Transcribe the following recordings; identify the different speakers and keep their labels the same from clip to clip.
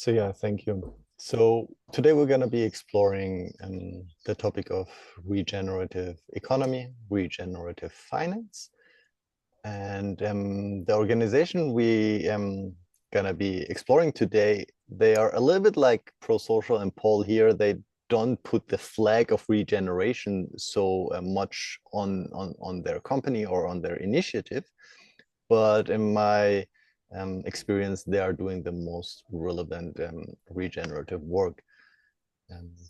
Speaker 1: Yeah, thank you. So today we're going to be exploring the topic of regenerative economy, regenerative finance. And the organization we going to be exploring today, they are a little bit like Prosocial and Paul here. They don't put the flag of regeneration so much on their company or on their initiative. But in my experience, they are doing the most relevant regenerative work.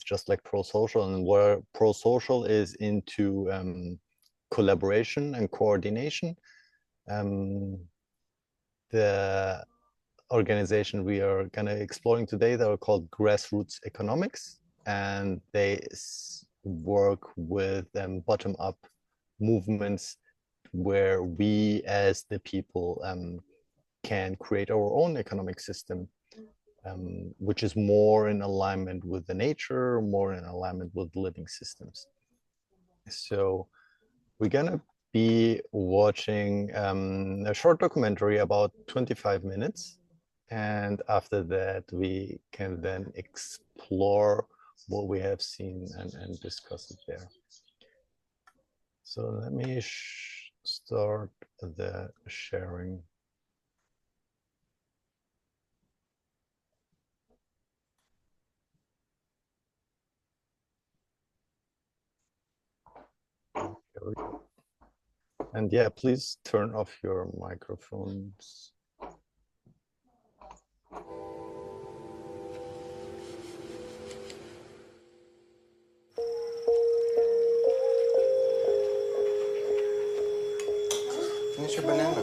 Speaker 1: Just like Prosocial, and where Prosocial is into collaboration and coordination. The organization we are kind of exploring today, they are called Grassroots Economics, and they work with bottom-up movements where we as the people can create our own economic system, which is more in alignment with the nature, more in alignment with living systems. So we're gonna be watching a short documentary about 25 minutes. And after that, we can then explore what we have seen and discuss it there. So let me start the sharing. There we go. And yeah, please turn off your microphones.
Speaker 2: Finish your banana.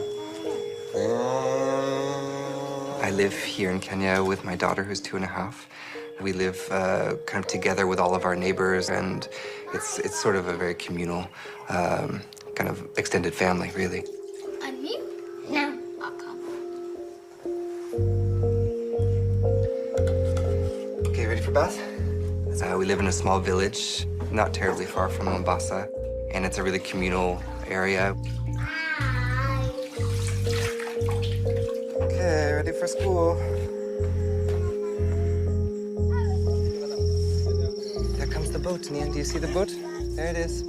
Speaker 2: I live here in Kenya with my daughter, who's 2.5. We live kind of together with all of our neighbors, and it's sort of a very communal, kind of extended family, really.
Speaker 3: And me? No, I'll come.
Speaker 2: Okay, ready for bath? We live in a small village, not terribly far from Mombasa, and it's a really communal area. Okay, ready for school. There comes the boat, Nian. Do you see the boat? There it is.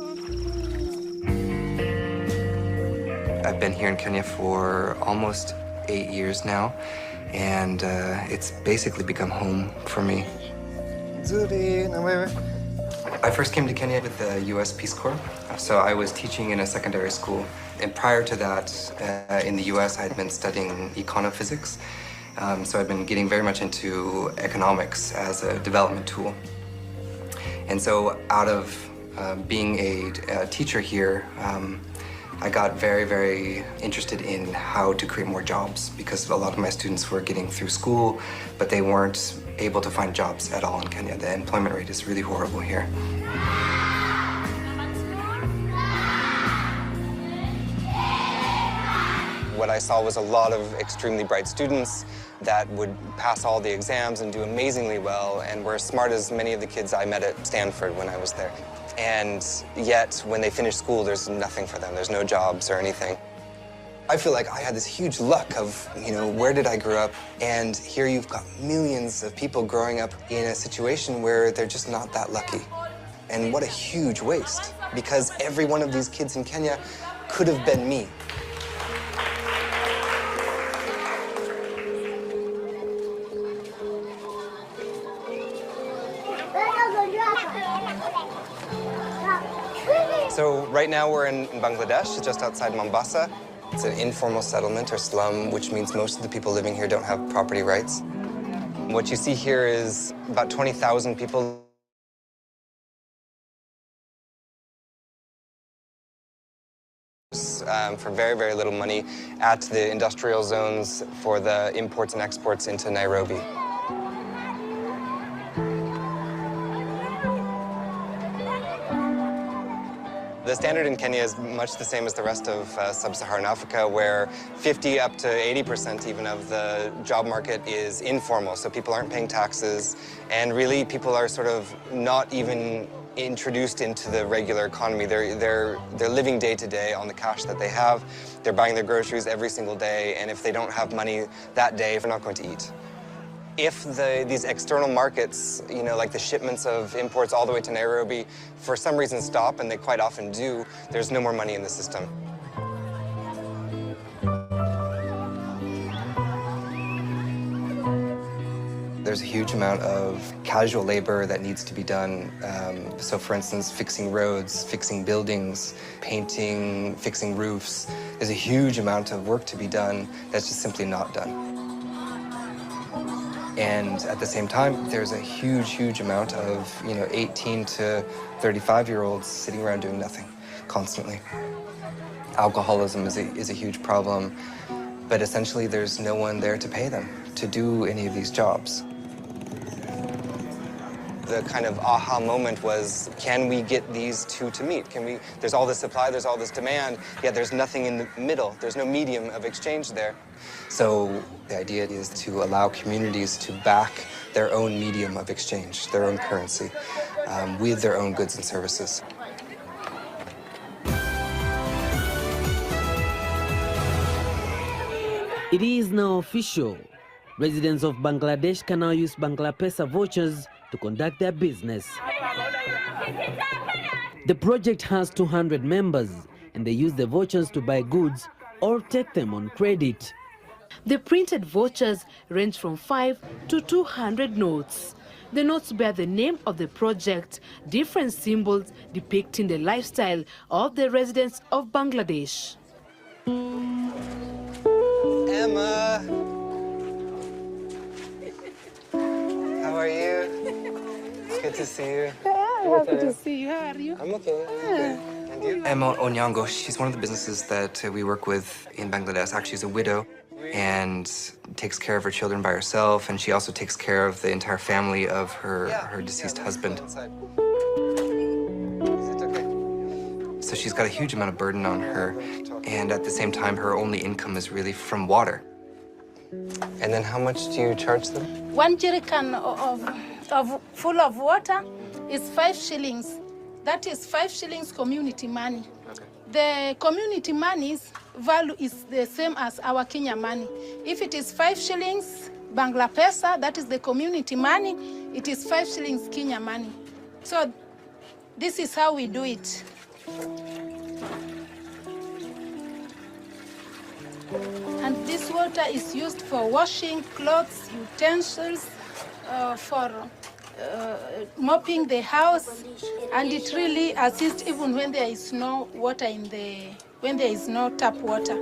Speaker 2: I've been here in Kenya for almost 8 years now, and it's basically become home for me. Zuri, no, wait. I first came to Kenya with the U.S. Peace Corps, so I was teaching in a secondary school. And prior to that, in the U.S., I had been studying econophysics, so I'd been getting very much into economics as a development tool. And so out of being a teacher here, I got very, very interested in how to create more jobs, because a lot of my students were getting through school, but they weren't able to find jobs at all in Kenya. The employment rate is really horrible here. What I saw was a lot of extremely bright students that would pass all the exams and do amazingly well, and were as smart as many of the kids I met at Stanford when I was there. And yet, when they finish school, there's nothing for them. There's no jobs or anything. I feel like I had this huge luck of, where did I grow up? And here you've got millions of people growing up in a situation where they're just not that lucky. And what a huge waste, because every one of these kids in Kenya could have been me. So right now we're in Bangladesh, just outside Mombasa. It's an informal settlement or slum, which means most of the people living here don't have property rights. What you see here is about 20,000 people. For very, very little money at the industrial zones for the imports and exports into Nairobi. The standard in Kenya is much the same as the rest of sub-Saharan Africa, where 50 up to 80% even of the job market is informal, so people aren't paying taxes, and really people are sort of not even introduced into the regular economy. They're living day to day on the cash that they have. They're buying their groceries every single day, and if they don't have money that day, they're not going to eat. If these external markets, like the shipments of imports all the way to Nairobi, for some reason stop, and they quite often do, there's no more money in the system. There's a huge amount of casual labor that needs to be done. So for instance, fixing roads, fixing buildings, painting, fixing roofs. There's a huge amount of work to be done that's just simply not done. And at the same time, there's a huge, huge amount of, 18 to 35-year-olds sitting around doing nothing constantly. Alcoholism is a huge problem, but essentially there's no one there to pay them to do any of these jobs. The kind of aha moment was, can we get these two to meet? There's all this supply, there's all this demand, yet there's nothing in the middle. There's no medium of exchange there. So the idea is to allow communities to back their own medium of exchange, their own currency, with their own goods and services.
Speaker 4: It is now official. Residents of Bangladesh can now use Bangla vouchers to conduct their business. The project has 200 members, and they use the vouchers to buy goods or take them on credit.
Speaker 5: The printed vouchers range from 5 to 200 notes. The notes bear the name of the project, different symbols depicting the lifestyle of the residents of Bangladesh.
Speaker 2: Emma! How are you? It's good to see you.
Speaker 6: Happy to see you. How are you?
Speaker 2: I'm okay. And you? Emma Onyango, she's one of the businesses that we work with in Bangladesh. Actually, she's a widow and takes care of her children by herself, and she also takes care of the entire family of her deceased husband. Is it okay? So she's got a huge amount of burden on her, and at the same time, her only income is really from water. And then how much do you charge them?
Speaker 6: 1 jerrycan of full of water is 5 shillings. That is 5 shillings community money.
Speaker 2: Okay.
Speaker 6: The community money's value is the same as our Kenya money. If it is 5 shillings Bangla pesa, that is the community money, it is 5 shillings Kenya money. So this is how we do it. And this water is used for washing clothes, utensils, for mopping the house, and it really assists even when there is no water when there is no tap water.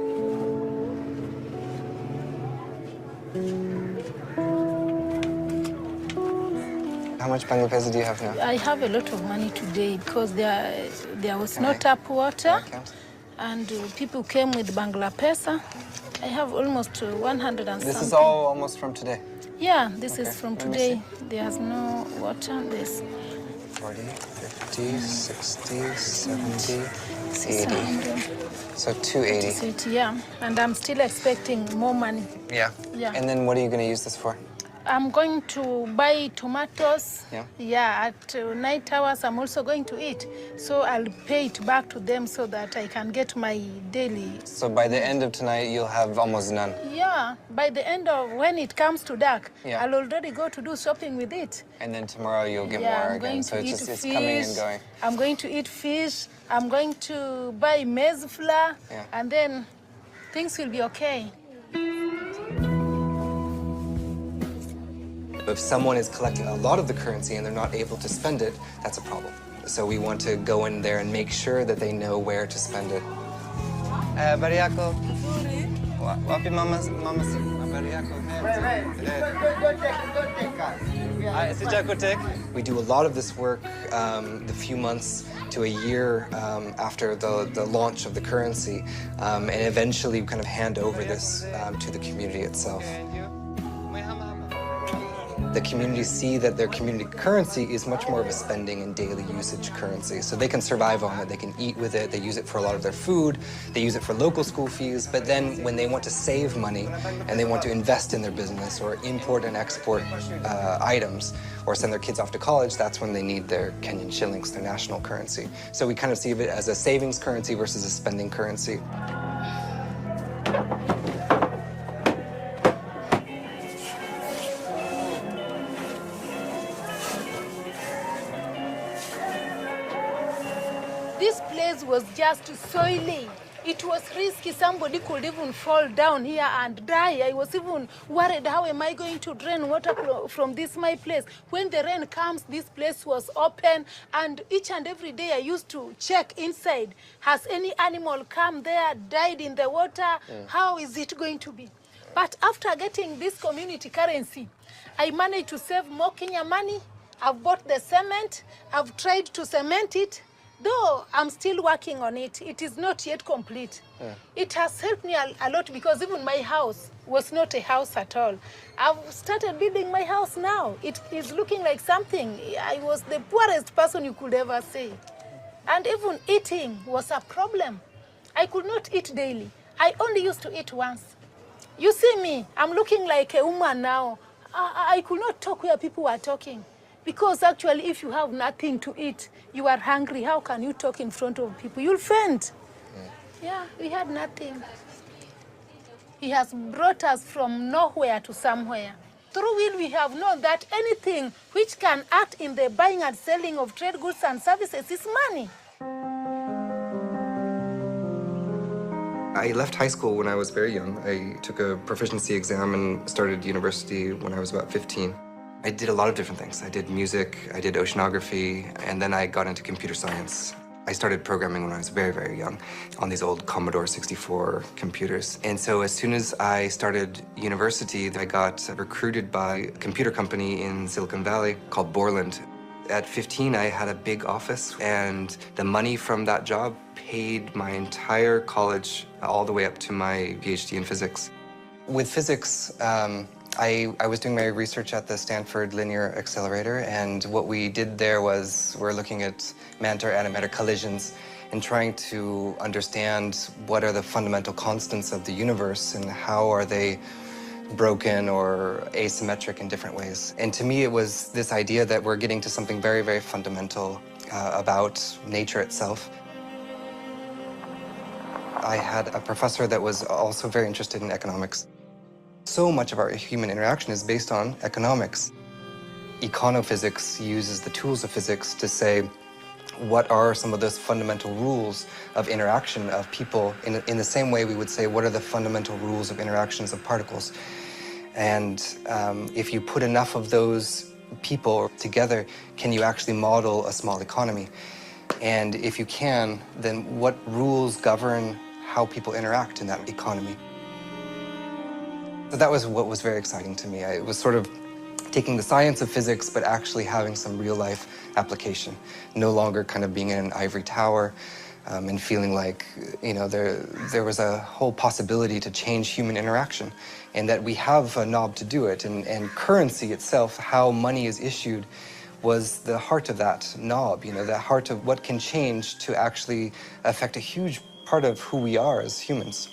Speaker 2: How much Bangla pesa do you have now?
Speaker 6: I have a lot of money today because there was no tap water, and people came with Bangla pesa. I have almost 100 and
Speaker 2: This
Speaker 6: something.
Speaker 2: is all almost from today?
Speaker 6: Yeah, this is from today. There's no water. This
Speaker 2: 40, 50, 60, 70, 80.
Speaker 6: 600.
Speaker 2: So 280.
Speaker 6: 680, yeah. And I'm still expecting more money.
Speaker 2: Yeah.
Speaker 6: Yeah.
Speaker 2: And then what are you going to use this for?
Speaker 6: I'm going to buy tomatoes.
Speaker 2: Yeah.
Speaker 6: Yeah, at night hours I'm also going to eat. So I'll pay it back to them so that I can get my daily.
Speaker 2: So by the end of tonight, you'll have almost none.
Speaker 6: Yeah, by the end of when it comes to dark,
Speaker 2: Yeah.
Speaker 6: I'll already go to do shopping with it.
Speaker 2: And then tomorrow you'll get
Speaker 6: Yeah,
Speaker 2: more
Speaker 6: I'm
Speaker 2: again.
Speaker 6: going
Speaker 2: So
Speaker 6: to
Speaker 2: it's
Speaker 6: eat
Speaker 2: just it's
Speaker 6: fish.
Speaker 2: coming and going.
Speaker 6: I'm going to eat fish. I'm going to buy maize flour,
Speaker 2: Yeah.
Speaker 6: and then things will be okay.
Speaker 2: If someone is collecting a lot of the currency and they're not able to spend it, that's a problem. So we want to go in there and make sure that they know where to spend it. Bariako. Wapi mama We do a lot of this work the few months to a year after the launch of the currency, and eventually we kind of hand over this to the community itself. The communities see that their community currency is much more of a spending and daily usage currency. So they can survive on it, they can eat with it, they use it for a lot of their food, they use it for local school fees, but then when they want to save money and they want to invest in their business or import and export items or send their kids off to college, that's when they need their Kenyan shillings, their national currency. So we kind of see it as a savings currency versus a spending currency.
Speaker 6: place was just soily. It was risky. Somebody could even fall down here and die. I was even worried, how am I going to drain water from this my place? When the rain comes, this place was open, and each and every day I used to check inside. Has any animal come there, died in the water? How is it going to be? But after getting this community currency, I managed to save more Kenya money. I've bought the cement. I've tried to cement it. Though I'm still working on it, it is not yet complete. It has helped me a lot, because even my house was not a house at all. I've started building my house now. It is looking like something. I was the poorest person you could ever see. And even eating was a problem. I could not eat daily. I only used to eat once. You see me, I'm looking like a woman now. I could not talk where people were talking. Because actually, if you have nothing to eat, you are hungry, how can you talk in front of people? You'll faint. Yeah, we had nothing. He has brought us from nowhere to somewhere. Through him, we have known that anything which can act in the buying and selling of trade goods and services is money.
Speaker 2: I left high school when I was very young. I took a proficiency exam and started university when I was about 15. I did a lot of different things. I did music, I did oceanography, and then I got into computer science. I started programming when I was very, very young on these old Commodore 64 computers. And so as soon as I started university, I got recruited by a computer company in Silicon Valley called Borland. At 15, I had a big office, and the money from that job paid my entire college all the way up to my PhD in physics. With physics, I was doing my research at the Stanford Linear Accelerator, and what we did there was we're looking at matter-antimatter collisions and trying to understand what are the fundamental constants of the universe and how are they broken or asymmetric in different ways. And to me, it was this idea that we're getting to something very, very fundamental about nature itself. I had a professor that was also very interested in economics. So much of our human interaction is based on economics. Econophysics uses the tools of physics to say, what are some of those fundamental rules of interaction of people? In the same way we would say, what are the fundamental rules of interactions of particles? And if you put enough of those people together, can you actually model a small economy? And if you can, then what rules govern how people interact in that economy? So that was what was very exciting to me. It was sort of taking the science of physics, but actually having some real-life application. No longer kind of being in an ivory tower and feeling like, you know, there was a whole possibility to change human interaction, and that we have a knob to do it. And currency itself, how money is issued, was the heart of that knob, you know, the heart of what can change to actually affect a huge part of who we are as humans.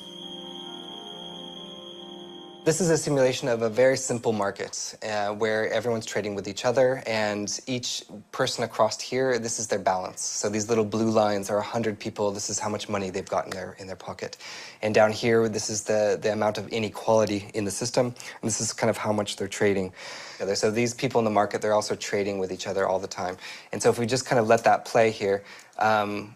Speaker 2: This is a simulation of a very simple market where everyone's trading with each other, and each person across here, this is their balance. So these little blue lines are 100 people. This is how much money they've got in their pocket. And down here, this is the amount of inequality in the system, and this is kind of how much they're trading together. So these people in the market, they're also trading with each other all the time. And so if we just kind of let that play here,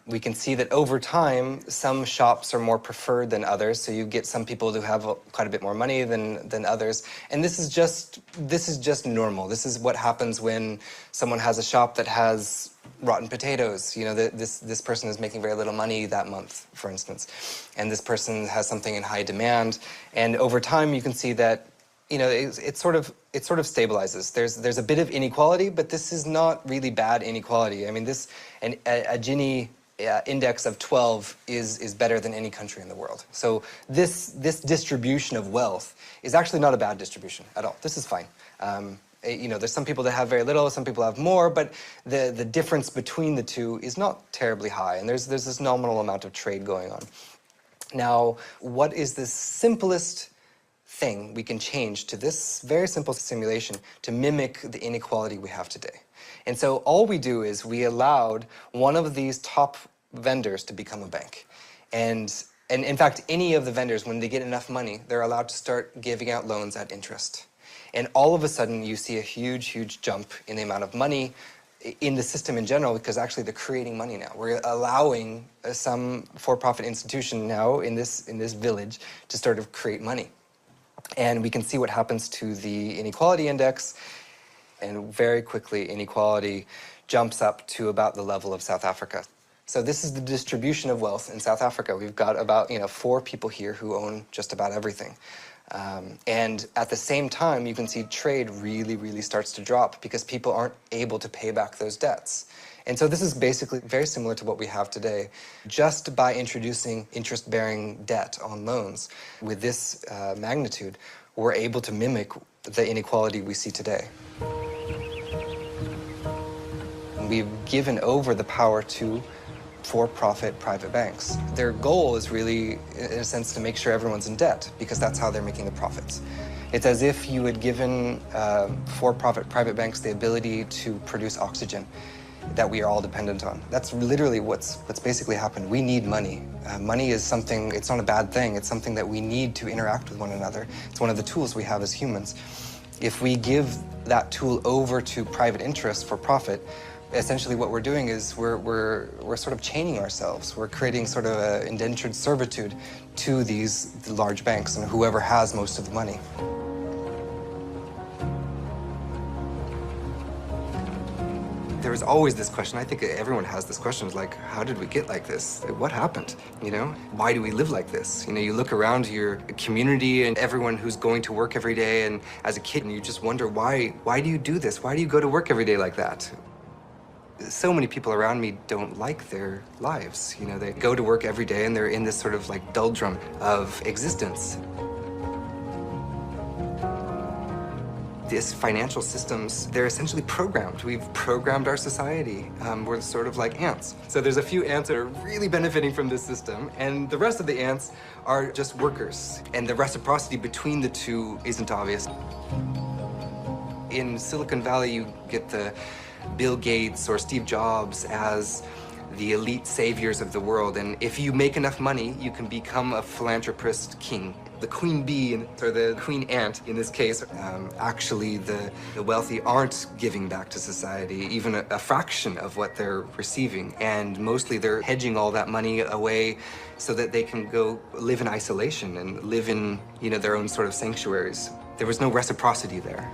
Speaker 2: we can see that over time, some shops are more preferred than others. So you get some people who have quite a bit more money than others. And this is just normal. This is what happens when someone has a shop that has rotten potatoes. You know, this person is making very little money that month, for instance. And this person has something in high demand. And over time, you can see that, you know, it sort of stabilizes. There's a bit of inequality, but this is not really bad inequality. I mean, a Gini index of 12 is better than any country in the world. So this distribution of wealth is actually not a bad distribution at all. This is fine. You know, there's some people that have very little, some people have more, but the difference between the two is not terribly high, and there's this nominal amount of trade going on. Now, what is the simplest thing we can change to this very simple simulation to mimic the inequality we have today? And so all we do is we allowed one of these top vendors to become a bank. And in fact, any of the vendors, when they get enough money, they're allowed to start giving out loans at interest. And all of a sudden, you see a huge, huge jump in the amount of money in the system in general, because actually they're creating money now. We're allowing some for-profit institution now in this village to sort of create money. And we can see what happens to the inequality index, and very quickly inequality jumps up to about the level of South Africa. So this is the distribution of wealth in South Africa. We've got about 4 people here who own just about everything. And at the same time, you can see trade really starts to drop because people aren't able to pay back those debts. And so this is basically very similar to what we have today. Just by introducing interest-bearing debt on loans with this magnitude, we're able to mimic the inequality we see today. We've given over the power to for-profit private banks. Their goal is really, in a sense, to make sure everyone's in debt, because that's how they're making the profits. It's as if you had given for-profit private banks the ability to produce oxygen that we are all dependent on. That's literally what's basically happened. We need money. Money is something, it's not a bad thing, it's something that we need to interact with one another. It's one of the tools we have as humans. If we give that tool over to private interests for profit, essentially what we're doing is we're sort of chaining ourselves. We're creating sort of an indentured servitude to these large banks and whoever has most of the money. There was always this question, I think everyone has this question, like, how did we get like this? What happened, Why do we live like this? You look around your community and everyone who's going to work every day, and as a kid, and you just wonder, why do you do this? Why do you go to work every day like that? So many people around me don't like their lives. They go to work every day and they're in this sort of like doldrum of existence. These financial systems, they're essentially programmed. We've programmed our society. We're sort of like ants. So there's a few ants that are really benefiting from this system, and the rest of the ants are just workers. And the reciprocity between the two isn't obvious. In Silicon Valley, you get the Bill Gates or Steve Jobs as the elite saviors of the world, and if you make enough money, you can become a philanthropist king. The queen bee, or the queen ant in this case, actually the wealthy aren't giving back to society even a fraction of what they're receiving, and mostly they're hedging all that money away so that they can go live in isolation and live in their own sort of sanctuaries. There was no reciprocity there.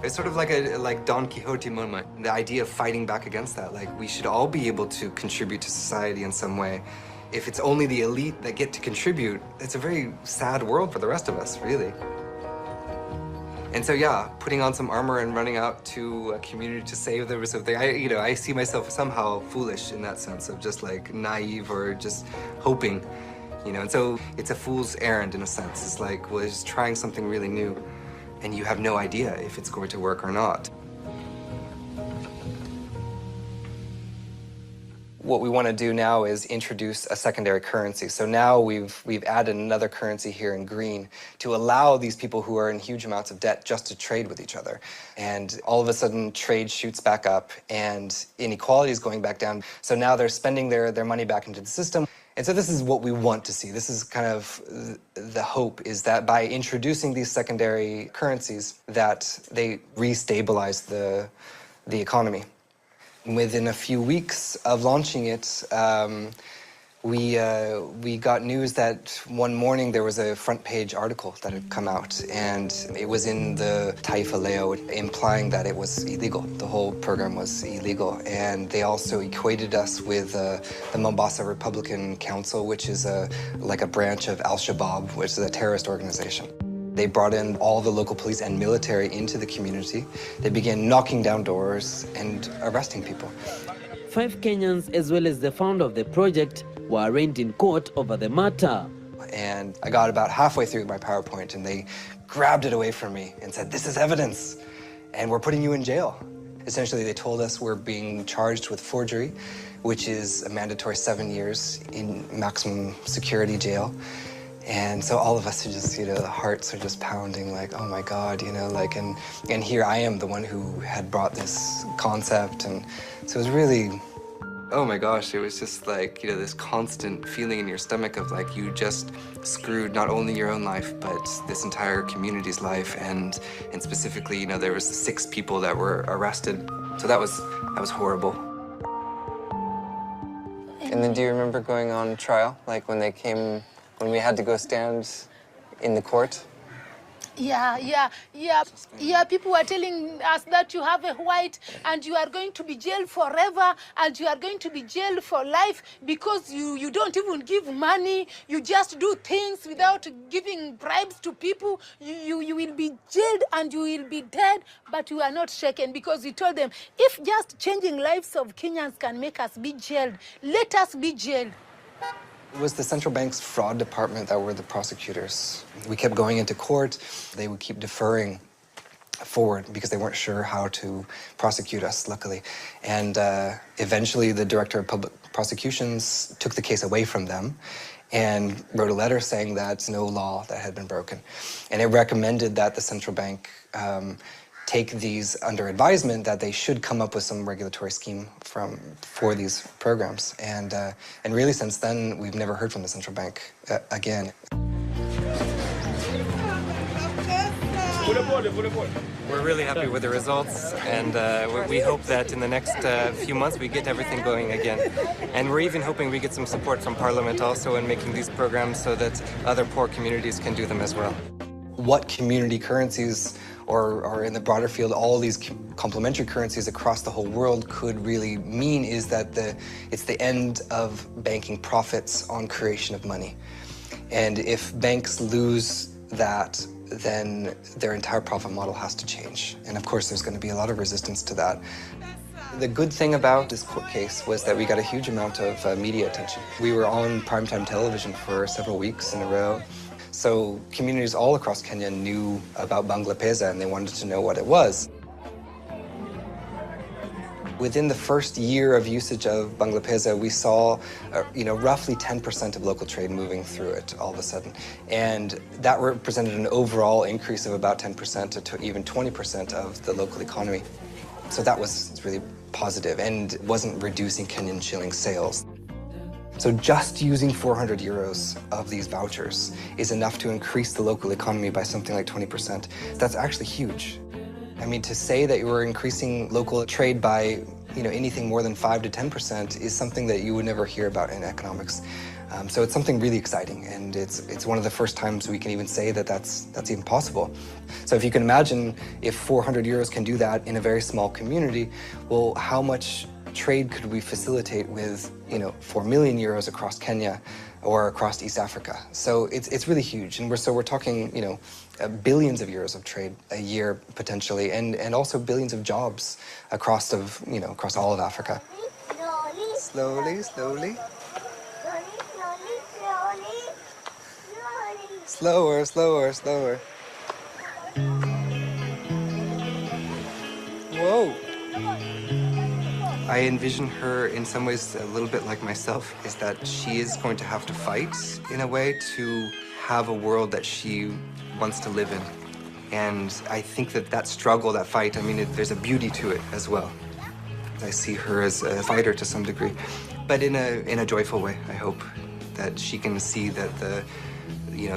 Speaker 2: It's sort of like a Don Quixote moment, the idea of fighting back against that. Like, we should all be able to contribute to society in some way. If it's only the elite that get to contribute, it's a very sad world for the rest of us, really. And so, yeah, putting on some armor and running out to a community to save them or something, I see myself somehow foolish in that sense of just like naive or just hoping, And so it's a fool's errand in a sense. It's like, well, just trying something really new, and you have no idea if it's going to work or not. What we want to do now is introduce a secondary currency. So now we've added another currency here in green to allow these people who are in huge amounts of debt just to trade with each other. And all of a sudden, trade shoots back up and inequality is going back down. So now they're spending their money back into the system. And so this is what we want to see. This is kind of the hope, is that by introducing these secondary currencies, that they restabilize the economy. Within a few weeks of launching it, we got news that one morning there was a front page article that had come out, and it was in the Taifa Leo, implying that it was illegal. The whole program was illegal. And they also equated us with the Mombasa Republican Council, which is like a branch of Al-Shabaab, which is a terrorist organization. They brought in all the local police and military into the community. They began knocking down doors and arresting people.
Speaker 4: 5 Kenyans, as well as the founder of the project, were arraigned in court over the matter.
Speaker 2: And I got about halfway through my PowerPoint, and they grabbed it away from me and said, "This is evidence, and we're putting you in jail." Essentially, they told us we're being charged with forgery, which is a mandatory 7 years in maximum security jail. And so all of us are just, the hearts are just pounding, like, oh my God, and here I am, the one who had brought this concept. And so it was really Oh my gosh, it was just like, this constant feeling in your stomach of like you just screwed not only your own life, but this entire community's life. And specifically, there was 6 people that were arrested. So that was horrible. And then do you remember going on trial? Like when we had to go stand in the court?
Speaker 6: Yeah. People were telling us that you have a white and you are going to be jailed forever and you are going to be jailed for life because you don't even give money. You just do things without giving bribes to people. You will be jailed and you will be dead, but you are not shaken because we told them, if just changing lives of Kenyans can make us be jailed, let us be jailed.
Speaker 2: It was the central bank's fraud department that were the prosecutors. We kept going into court. They would keep deferring forward because they weren't sure how to prosecute us, luckily. And eventually the director of public prosecutions took the case away from them and wrote a letter saying that no law that had been broken. And it recommended that the central bank take these under advisement, that they should come up with some regulatory scheme for these programs. And really since then, we've never heard from the central bank again.
Speaker 7: We're really happy with the results, and we hope that in the next few months we get everything going again. And we're even hoping we get some support from Parliament also in making these programs so that other poor communities can do them as well.
Speaker 2: What community currencies, or in the broader field, all these complementary currencies across the whole world could really mean is that it's the end of banking profits on creation of money. And if banks lose that, then their entire profit model has to change. And of course, there's going to be a lot of resistance to that. The good thing about this court case was that we got a huge amount of media attention. We were on primetime television for several weeks in a row. So communities all across Kenya knew about Bangla Pesa and they wanted to know what it was. Within the first year of usage of Bangla Pesa, we saw roughly 10% of local trade moving through it all of a sudden. And that represented an overall increase of about 10% to even 20% of the local economy. So that was really positive and wasn't reducing Kenyan shilling sales. So just using 400 euros of these vouchers is enough to increase the local economy by something like 20%. That's actually huge. I mean, to say that you were increasing local trade by anything more than 5 to 10% is something that you would never hear about in economics. So it's something really exciting, and it's one of the first times we can even say that that's even possible. So if you can imagine, if 400 euros can do that in a very small community, well, how much trade could we facilitate with 4 million euros across Kenya or across East Africa? So it's really huge, and we're talking billions of euros of trade a year potentially, and also billions of jobs across all of Africa. Slowly, slowly. Slower, slower, slower. Whoa. I envision her in some ways a little bit like myself, is that she is going to have to fight in a way to have a world that she wants to live in. And I think that struggle, that fight, there's a beauty to it as well. I see her as a fighter to some degree, but in a joyful way. I hope that she can see that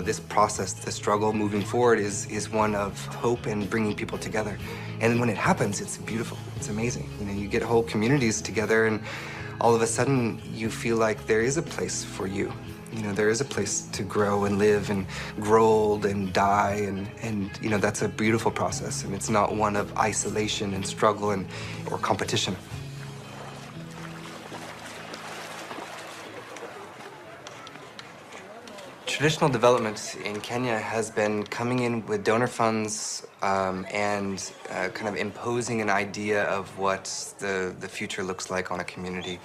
Speaker 2: this process, the struggle moving forward is one of hope and bringing people together. And when it happens, it's beautiful. It's amazing. You get whole communities together, and all of a sudden you feel like there is a place for you. There is a place to grow and live and grow old and die, and that's a beautiful process, and it's not one of isolation and struggle or competition. Traditional development in Kenya has been coming in with donor funds and kind of imposing an idea of what the future looks like on a community,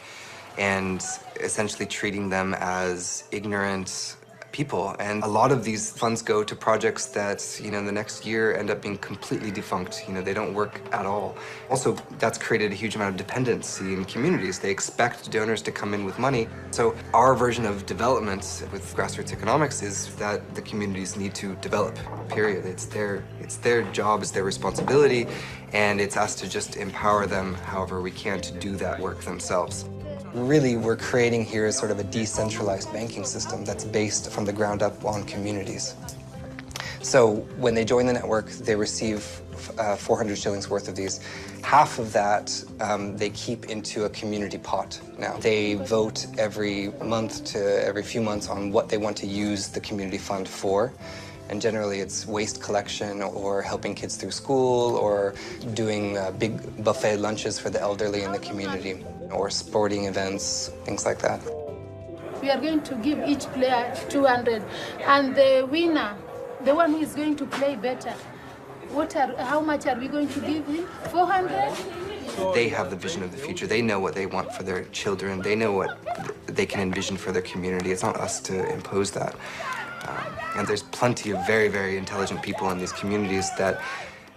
Speaker 2: and essentially treating them as ignorant people. And a lot of these funds go to projects that, in the next year end up being completely defunct. They don't work at all. Also, that's created a huge amount of dependency in communities. They expect donors to come in with money. So our version of development with grassroots economics is that the communities need to develop, period. It's their job, it's their responsibility, and it's us to just empower them however we can to do that work themselves. Really, we're creating here sort of a decentralized banking system that's based from the ground up on communities. So when they join the network, they receive 400 shillings worth of these. Half of that they keep into a community pot now. They vote every month to every few months on what they want to use the community fund for. And generally it's waste collection or helping kids through school or doing big buffet lunches for the elderly in the community or sporting events, things like that.
Speaker 6: We are going to give each player 200, and the winner, the one who is going to play better, how much are we going to give him? 400?
Speaker 2: They have the vision of the future. They know what they want for their children. They know what they can envision for their community. It's not us to impose that. And there's plenty of very, very intelligent people in these communities that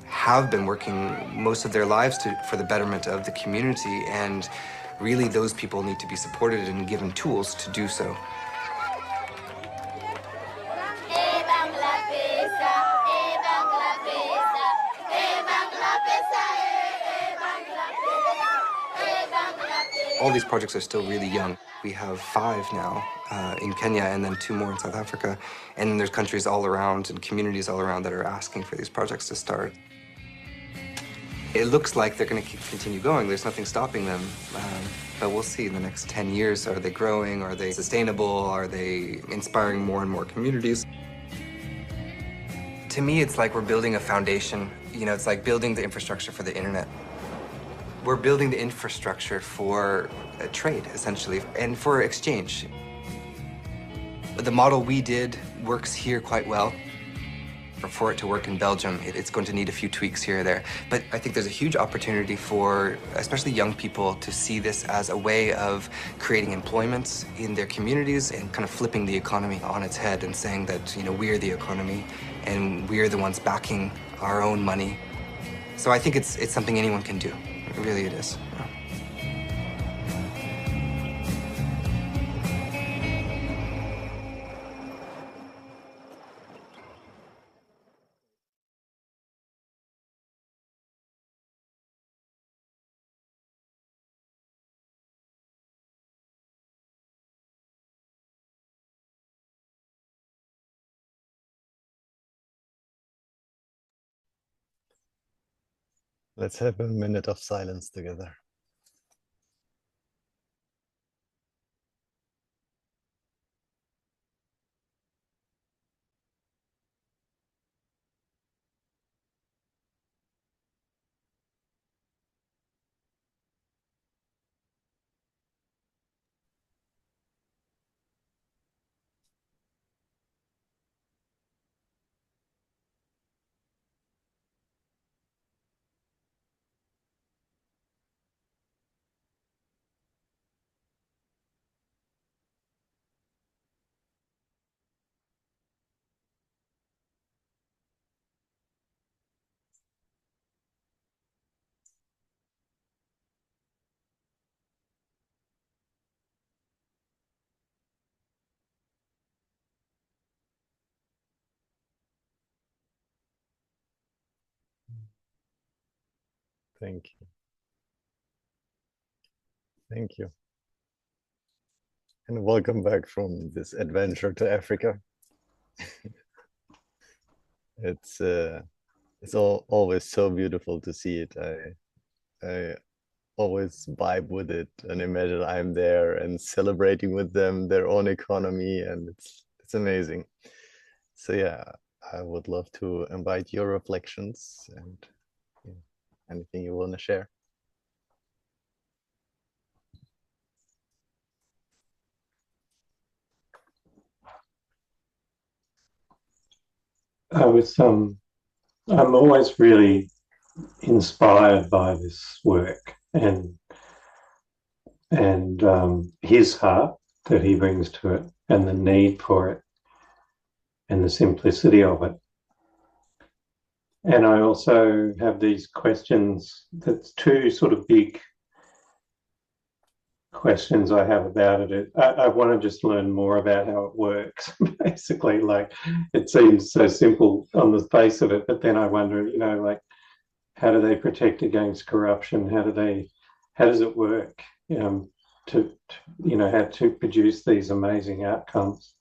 Speaker 2: have been working most of their lives for the betterment of the community, and really those people need to be supported and given tools to do so. All these projects are still really young. We have 5 now in Kenya and then 2 more in South Africa. And then there's countries all around and communities all around that are asking for these projects to start. It looks like they're going to continue going. There's nothing stopping them. But we'll see in the next 10 years. Are they growing? Are they sustainable? Are they inspiring more and more communities? To me, it's like we're building a foundation. You know, it's like building the infrastructure for the internet. We're building the infrastructure for trade, essentially, and for exchange. The model we did works here quite well. For it to work in Belgium, it's going to need a few tweaks here or there. But I think there's a huge opportunity for, especially young people, to see this as a way of creating employment in their communities and kind of flipping the economy on its head and saying that, you know, we're the economy and we're the ones backing our own money. So I think it's something anyone can do. Really, it is. Yeah.
Speaker 1: Let's have a minute of silence together. Thank you. Thank you. And welcome back from this adventure to Africa. It's always so beautiful to see it. I always vibe with it and imagine I'm there and celebrating with them their own economy, and it's amazing. So yeah, I would love to invite your reflections and anything you want to share.
Speaker 8: I'm always really inspired by this work and his heart that he brings to it and the need for it and the simplicity of it. And I also have these questions, that's 2 sort of big questions I have about it. I want to just learn more about how it works, basically. Like, it seems so simple on the face of it, but then I wonder, you know, like, how do they protect against corruption? How does it work? how to produce these amazing outcomes.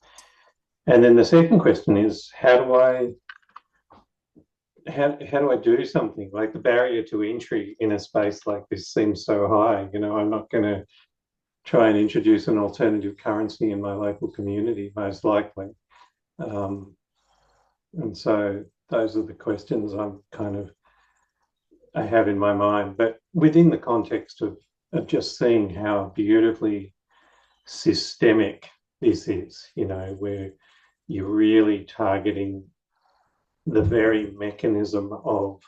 Speaker 8: And then the second question is, how do I do something? Like, the barrier to entry in a space like this seems so high. I'm not going to try and introduce an alternative currency in my local community, most likely. And so those are the questions I have in my mind. But within the context of just seeing how beautifully systemic this is, where you're really targeting the very mechanism of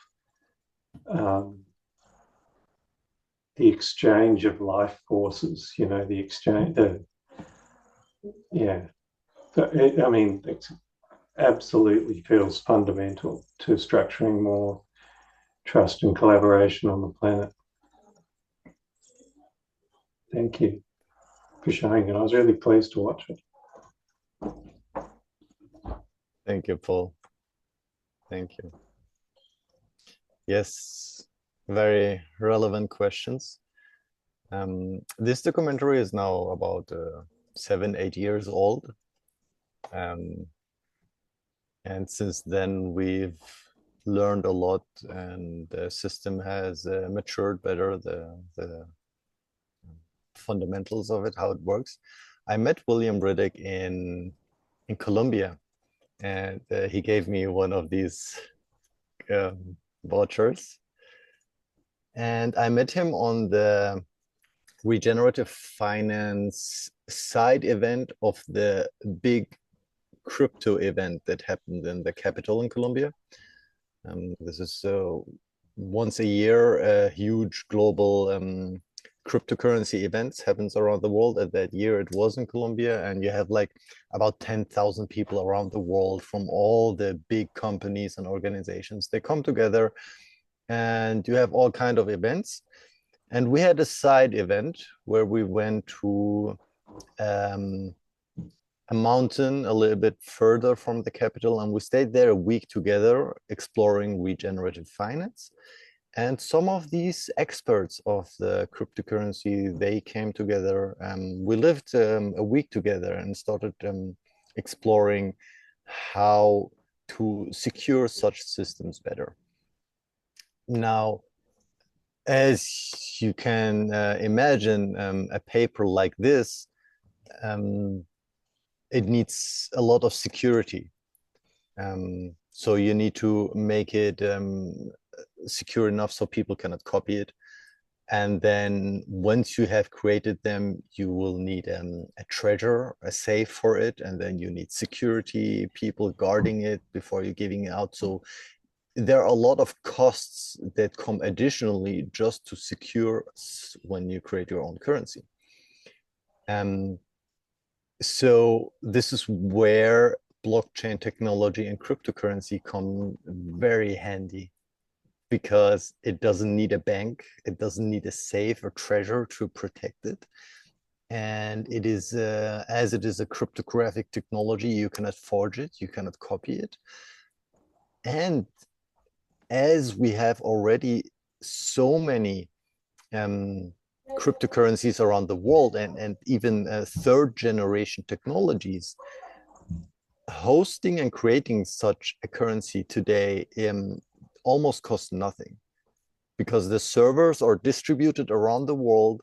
Speaker 8: the exchange of life forces, the exchange, it absolutely feels fundamental to structuring more trust and collaboration on the planet. Thank you for showing it. I was really pleased to watch it.
Speaker 1: Thank you, Paul. Thank you. Yes, very relevant questions. This documentary is now about 7-8 years old. And since then, we've learned a lot, and the system has matured better, the fundamentals of it, how it works. I met William Ruddick in Colombia, and he gave me one of these vouchers. And I met him on the regenerative finance side event of the big crypto event that happened in the capital in Colombia. This is once a year, a huge global cryptocurrency events happens around the world. At that year, it was in Colombia, and you have like about 10,000 people around the world from all the big companies and organizations. They come together, and you have all kind of events. And we had a side event where we went to a mountain a little bit further from the capital, and we stayed there a week together exploring regenerative finance. And some of these experts of the cryptocurrency, they came together. We lived a week together and started exploring how to secure such systems better. Now, as you can imagine, a paper like this, it needs a lot of security. So you need to make it secure enough so people cannot copy it. And then once you have created them, you will need a treasure, a safe for it. And then you need security, people guarding it before you're giving it out. So there are a lot of costs that come additionally just to secure when you create your own currency. So this is where blockchain technology and cryptocurrency come very handy, because it doesn't need a bank, it doesn't need a safe or treasure to protect it. And it is, as it is a cryptographic technology, you cannot forge it, you cannot copy it. And as we have already so many cryptocurrencies around the world, and even third generation technologies, hosting and creating such a currency today almost costs nothing, because the servers are distributed around the world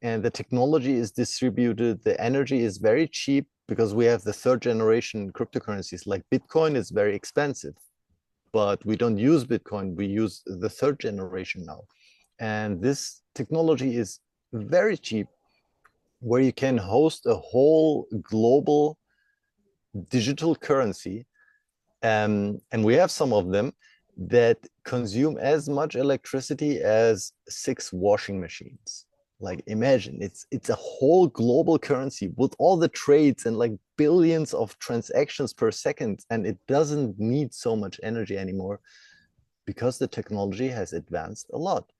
Speaker 1: and the technology is distributed. The energy is very cheap, because we have the third generation cryptocurrencies. Like Bitcoin is very expensive, but we don't use Bitcoin, we use the third generation now. And this technology is very cheap, where you can host a whole global digital currency. And we have some of them that consume as much electricity as 6 washing machines. Like, imagine, it's a whole global currency with all the trades and like billions of transactions per second, and it doesn't need so much energy anymore because the technology has advanced a lot.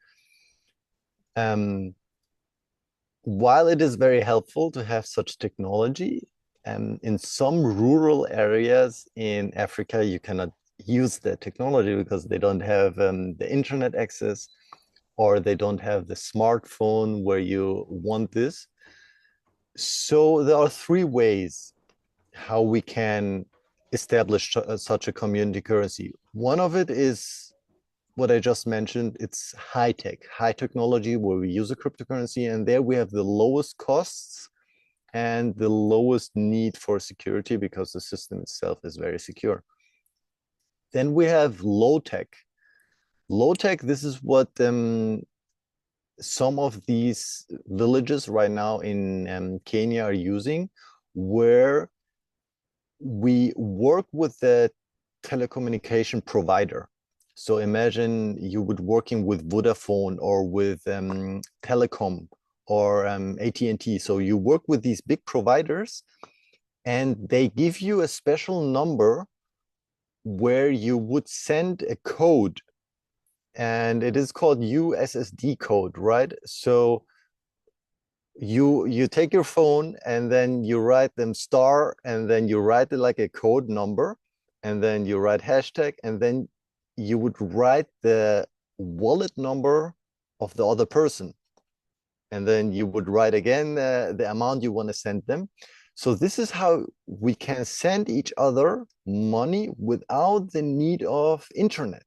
Speaker 1: While it is very helpful to have such technology, in some rural areas in Africa, you cannot use the technology because they don't have the internet access, or they don't have the smartphone where you want this. So there are three ways how we can establish such a community currency. One of it is what I just mentioned. It's high technology, where we use a cryptocurrency, and there we have the lowest costs and the lowest need for security because the system itself is very secure. Then we have low tech. Low tech, this is what some of these villages right now in Kenya are using, where we work with the telecommunication provider. So imagine you would working with Vodafone or with Telecom or AT&T. So you work with these big providers, and they give you a special number where you would send a code, and it is called USSD code, right? So you take your phone and then you write them star, and then you write it like a code number, and then you write hashtag, and then you would write the wallet number of the other person, and then you would write again the amount you want to send them. So this is how we can send each other money without the need of internet.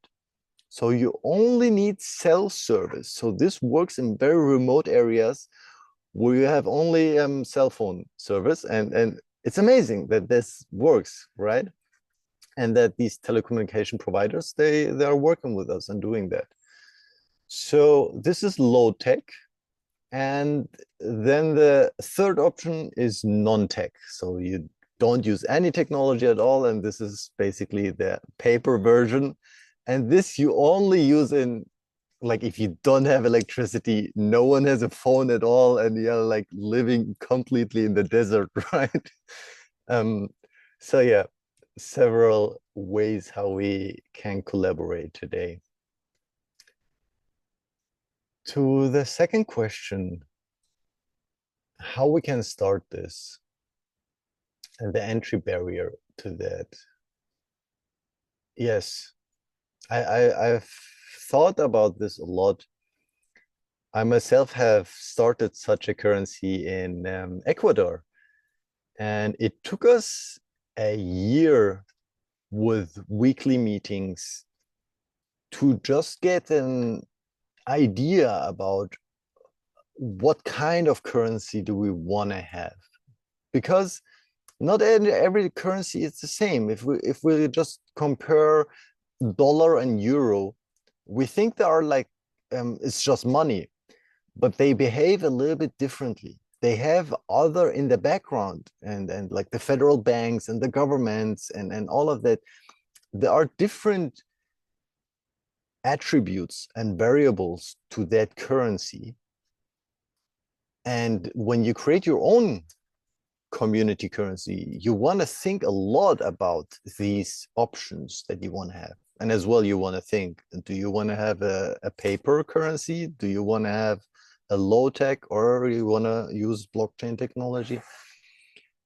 Speaker 1: So you only need cell service. So this works in very remote areas where you have only cell phone service, and it's amazing that this works, right? And that these telecommunication providers, they are working with us and doing that. So this is low tech. And then the third option is non-tech. So you don't use any technology at all, and this is basically the paper version. And this you only use in, like, if you don't have electricity, no one has a phone at all, and you're like living completely in the desert, right? So yeah, several ways how we can collaborate today. To the second question, how we can start this and the entry barrier to that. Yes, I've thought about this a lot. I myself have started such a currency in Ecuador, and it took us a year with weekly meetings to just get an idea about what kind of currency do we want to have, because not every currency is the same. If we just compare dollar and euro, we think they are like it's just money, but they behave a little bit differently. They have other in the background, and like the federal banks and the governments and all of that. There are different attributes and variables to that currency. And when you create your own community currency, you want to think a lot about these options that you want to have. And as well, you want to think, do you want to have a paper currency? Do you want to have a low tech, or you want to use blockchain technology?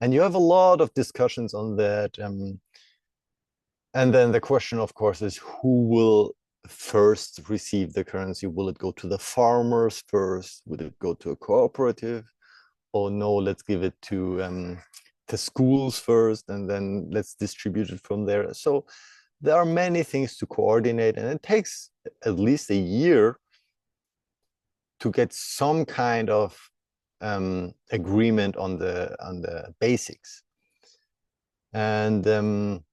Speaker 1: And you have a lot of discussions on that. And then the question, of course, is who will first receive the currency? Will it go to the farmers first? Would it go to a cooperative? Oh no, let's give it to the schools first, and then let's distribute it from there. So there are many things to coordinate, and it takes at least a year to get some kind of agreement on the basics. And then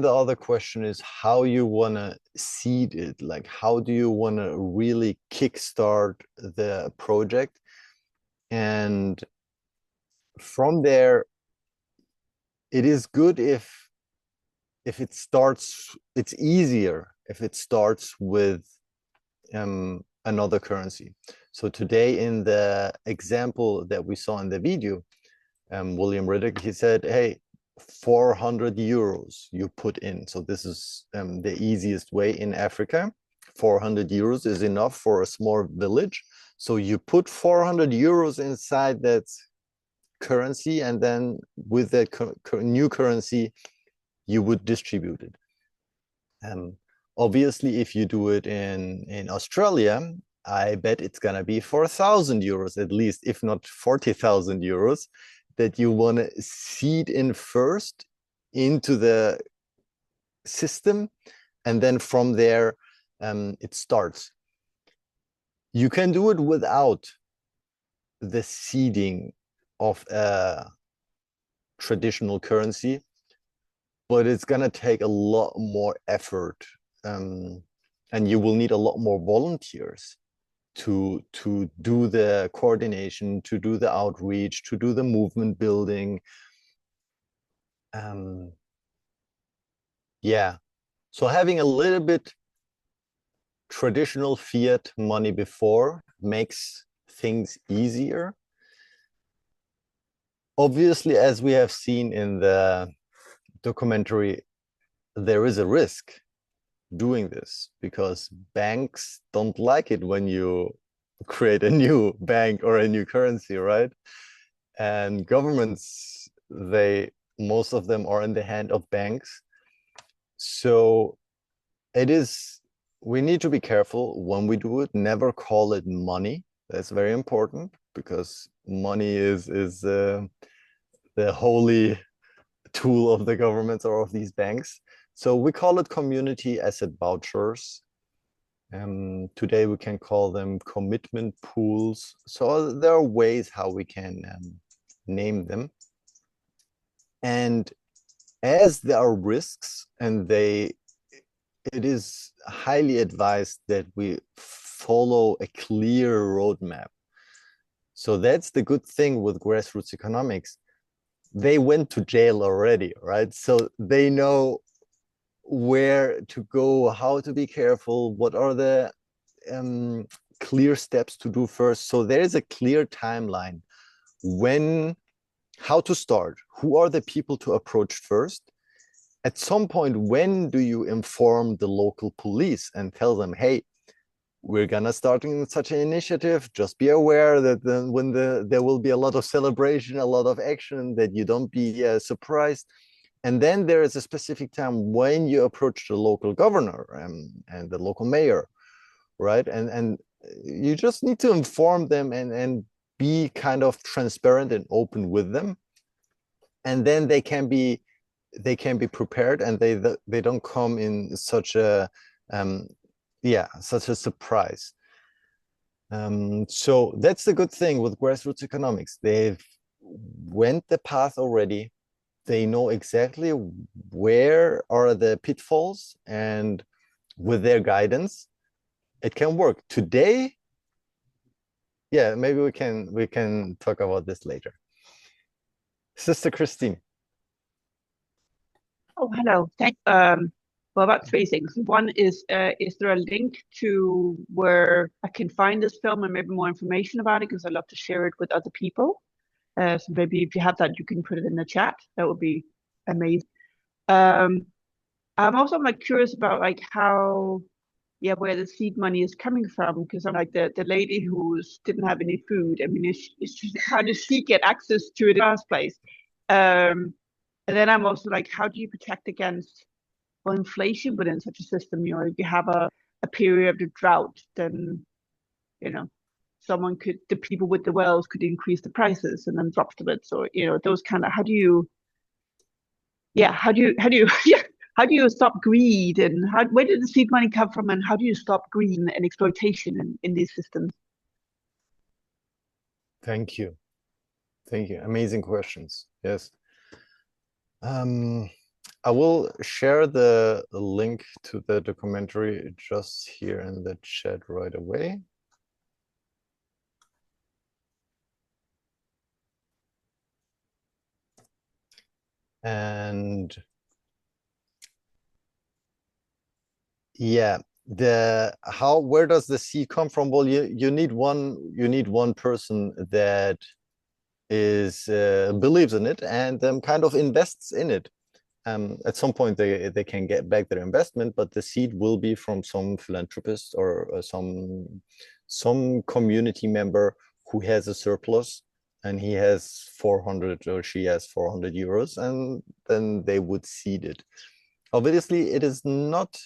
Speaker 1: the other question is how you want to seed it. Like, how do you want to really kickstart the project? And from there, it is good if it starts, it's easier if it starts with another currency. So today, in the example that we saw in the video, William Ruddick, he said, hey, 400 euros you put in. So this is the easiest way in Africa. 400 euros is enough for a small village. So you put 400 euros inside that currency, and then with that new currency, you would distribute it. Obviously, if you do it in Australia, I bet it's gonna be 4,000 euros at least, if not 40,000 euros, that you want to seed in first into the system, and then from there it starts. You can do it without the seeding of a traditional currency, but it's gonna take a lot more effort, and you will need a lot more volunteers to do the coordination, to do the outreach, to do the movement building. Yeah, so having a little bit traditional fiat money before makes things easier. Obviously, as we have seen in the documentary, there is a risk doing this because banks don't like it when you create a new bank or a new currency, right? And governments, most of them are in the hand of banks. So we need to be careful when we do it. Never call it money. That's very important because money is the holy tool of the governments or of these banks. So we call it community asset vouchers. Today we can call them commitment pools. So there are ways how we can name them. And as there are risks, and it is highly advised that we follow a clear roadmap. So that's the good thing with grassroots economics. They went to jail already, right? So they know where to go, how to be careful, what are the clear steps to do first. So there is a clear timeline how to start, who are the people to approach first. At some point, when do you inform the local police and tell them, hey, we're gonna start such an initiative, just be aware that there will be a lot of celebration, a lot of action, that you don't be surprised. And then there is a specific time when you approach the local governor and the local mayor, right? And you just need to inform them and be kind of transparent and open with them. And then they can be prepared, and they don't come in such a surprise. So that's the good thing with grassroots economics. They've went the path already. They know exactly where are the pitfalls, and with their guidance, it can work. Today, yeah, maybe we can talk about this later. Sister Christine.
Speaker 9: Oh, hello. Well, about three things. One is there a link to where I can find this film and maybe more information about it? Because I'd love to share it with other people. So maybe if you have that, you can put it in the chat. That would be amazing. I'm also curious about where the seed money is coming from, because I'm like the lady who didn't have any food. I mean, how does she get access to it in the first place? And then I'm also like, how do you protect against inflation within such a system? You know, if you have a period of drought, then the people with the wells could increase the prices and then drop the bit. So those kind of, how do you stop greed, and where did the seed money come from, and how do you stop greed and exploitation in these systems?
Speaker 1: Thank you. Amazing questions. Yes. I will share the link to the documentary just here in the chat right away. And yeah, where does the seed come from? Well, you need one person that believes in it and kind of invests in it. At some point they can get back their investment, but the seed will be from some philanthropist or some community member who has a surplus, and he has 400 or she has 400 euros, and then they would seed it. Obviously, it is not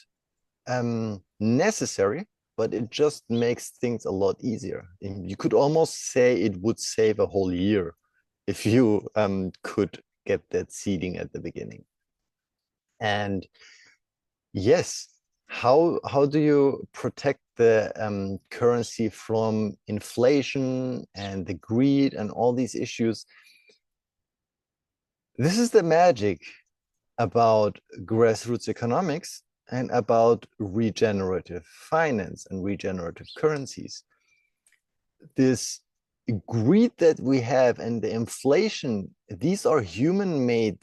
Speaker 1: necessary but it just makes things a lot easier. And you could almost say it would save a whole year if you could get that seeding at the beginning. And yes, how do you protect the currency from inflation and the greed and all these issues? This is the magic about grassroots economics and about regenerative finance and regenerative currencies. This greed that we have and the inflation, these are human-made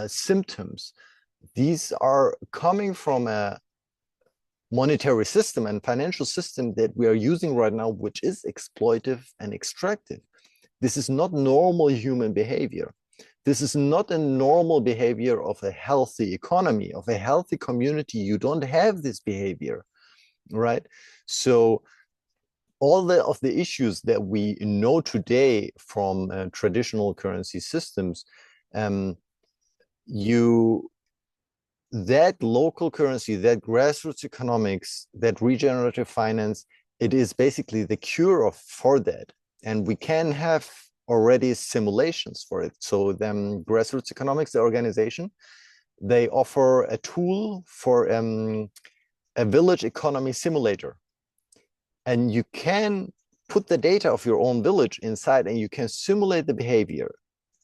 Speaker 1: symptoms. These are coming from a monetary system and financial system that we are using right now, which is exploitive and extractive. This is not normal human behavior. This is not a normal behavior of a healthy economy, of a healthy community. You don't have this behavior, right? So all of the issues that we know today from traditional currency systems, that local currency, that grassroots economics, that regenerative finance, it is basically the cure for that. And we can have already simulations for it. So then Grassroots Economics, the organization, they offer a tool for a village economy simulator. And you can put the data of your own village inside and you can simulate the behavior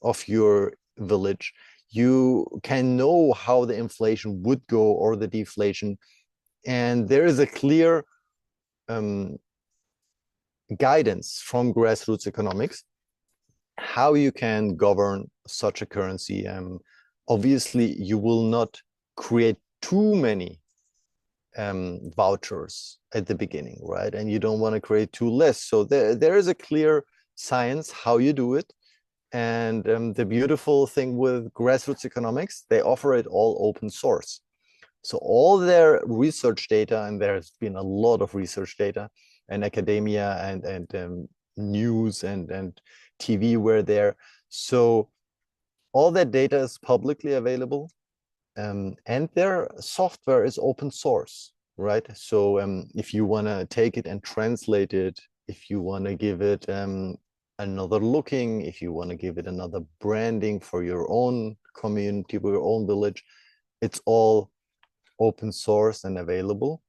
Speaker 1: of your village. You can know how the inflation would go or the deflation. And there is a clear guidance from grassroots economics how you can govern such a currency. Obviously, you will not create too many vouchers at the beginning, right? And you don't want to create too less. So there is a clear science how you do it. And the beautiful thing with grassroots economics, they offer it all open source. So all their research data, and there's been a lot of research data, and academia and news and TV were there. So all that data is publicly available, and their software is open source, right? So if you want to take it and translate it, if you want to give it another looking, if you want to give it another branding for your own community, for your own village, it's all open source and available.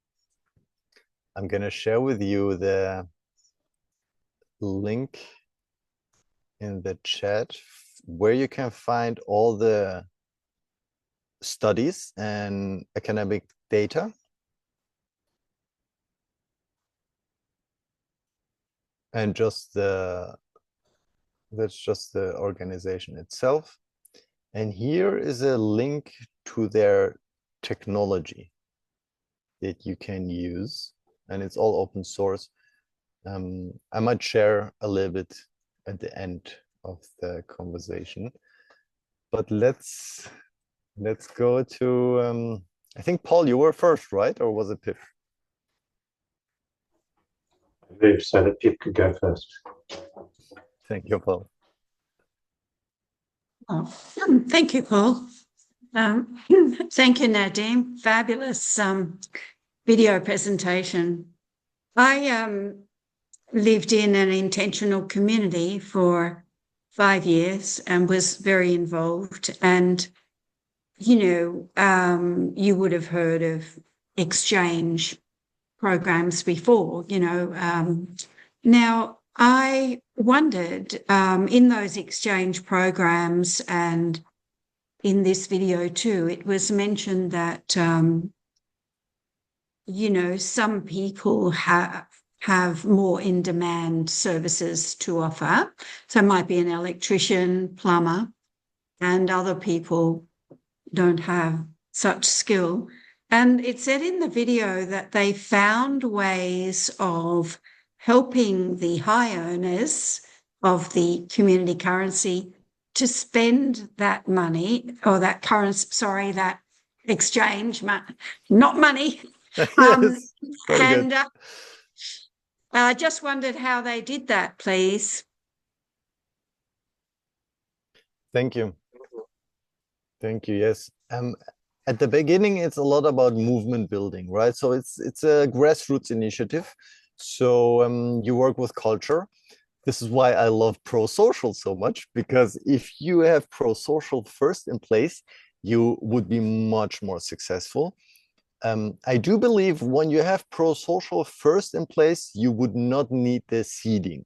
Speaker 1: I'm going to share with you the link in the chat where you can find all the studies and academic data. And that's just the organization itself. And here is a link to their technology that you can use, and it's all open source. I might share a little bit at the end of the conversation, but let's go to I think Paul, you were first, right? Or was it Pip?
Speaker 8: I believe so that Pip could go first.
Speaker 1: Thank you, Paul.
Speaker 10: Oh, thank you, Paul. Thank you, Nadim. Fabulous video presentation. I lived in an intentional community for 5 years and was very involved. And, you know, you would have heard of exchange programs before, you know. Now, I wondered in those exchange programs, and in this video too, it was mentioned that, you know, some people have more in-demand services to offer. So it might be an electrician, plumber, and other people don't have such skill. And it said in the video that they found ways of helping the high earners of the community currency to spend that money, or that currency, sorry, that exchange, not money.
Speaker 1: Yes, very
Speaker 10: and
Speaker 1: good.
Speaker 10: I just wondered how they did that, please.
Speaker 1: Thank you. Thank you. Yes. At the beginning, it's a lot about movement building, right? So it's a grassroots initiative. So you work with culture. This is why I love Prosocial so much, because if you have Prosocial first in place, you would be much more successful. I do believe when you have Prosocial first in place, you would not need the seeding,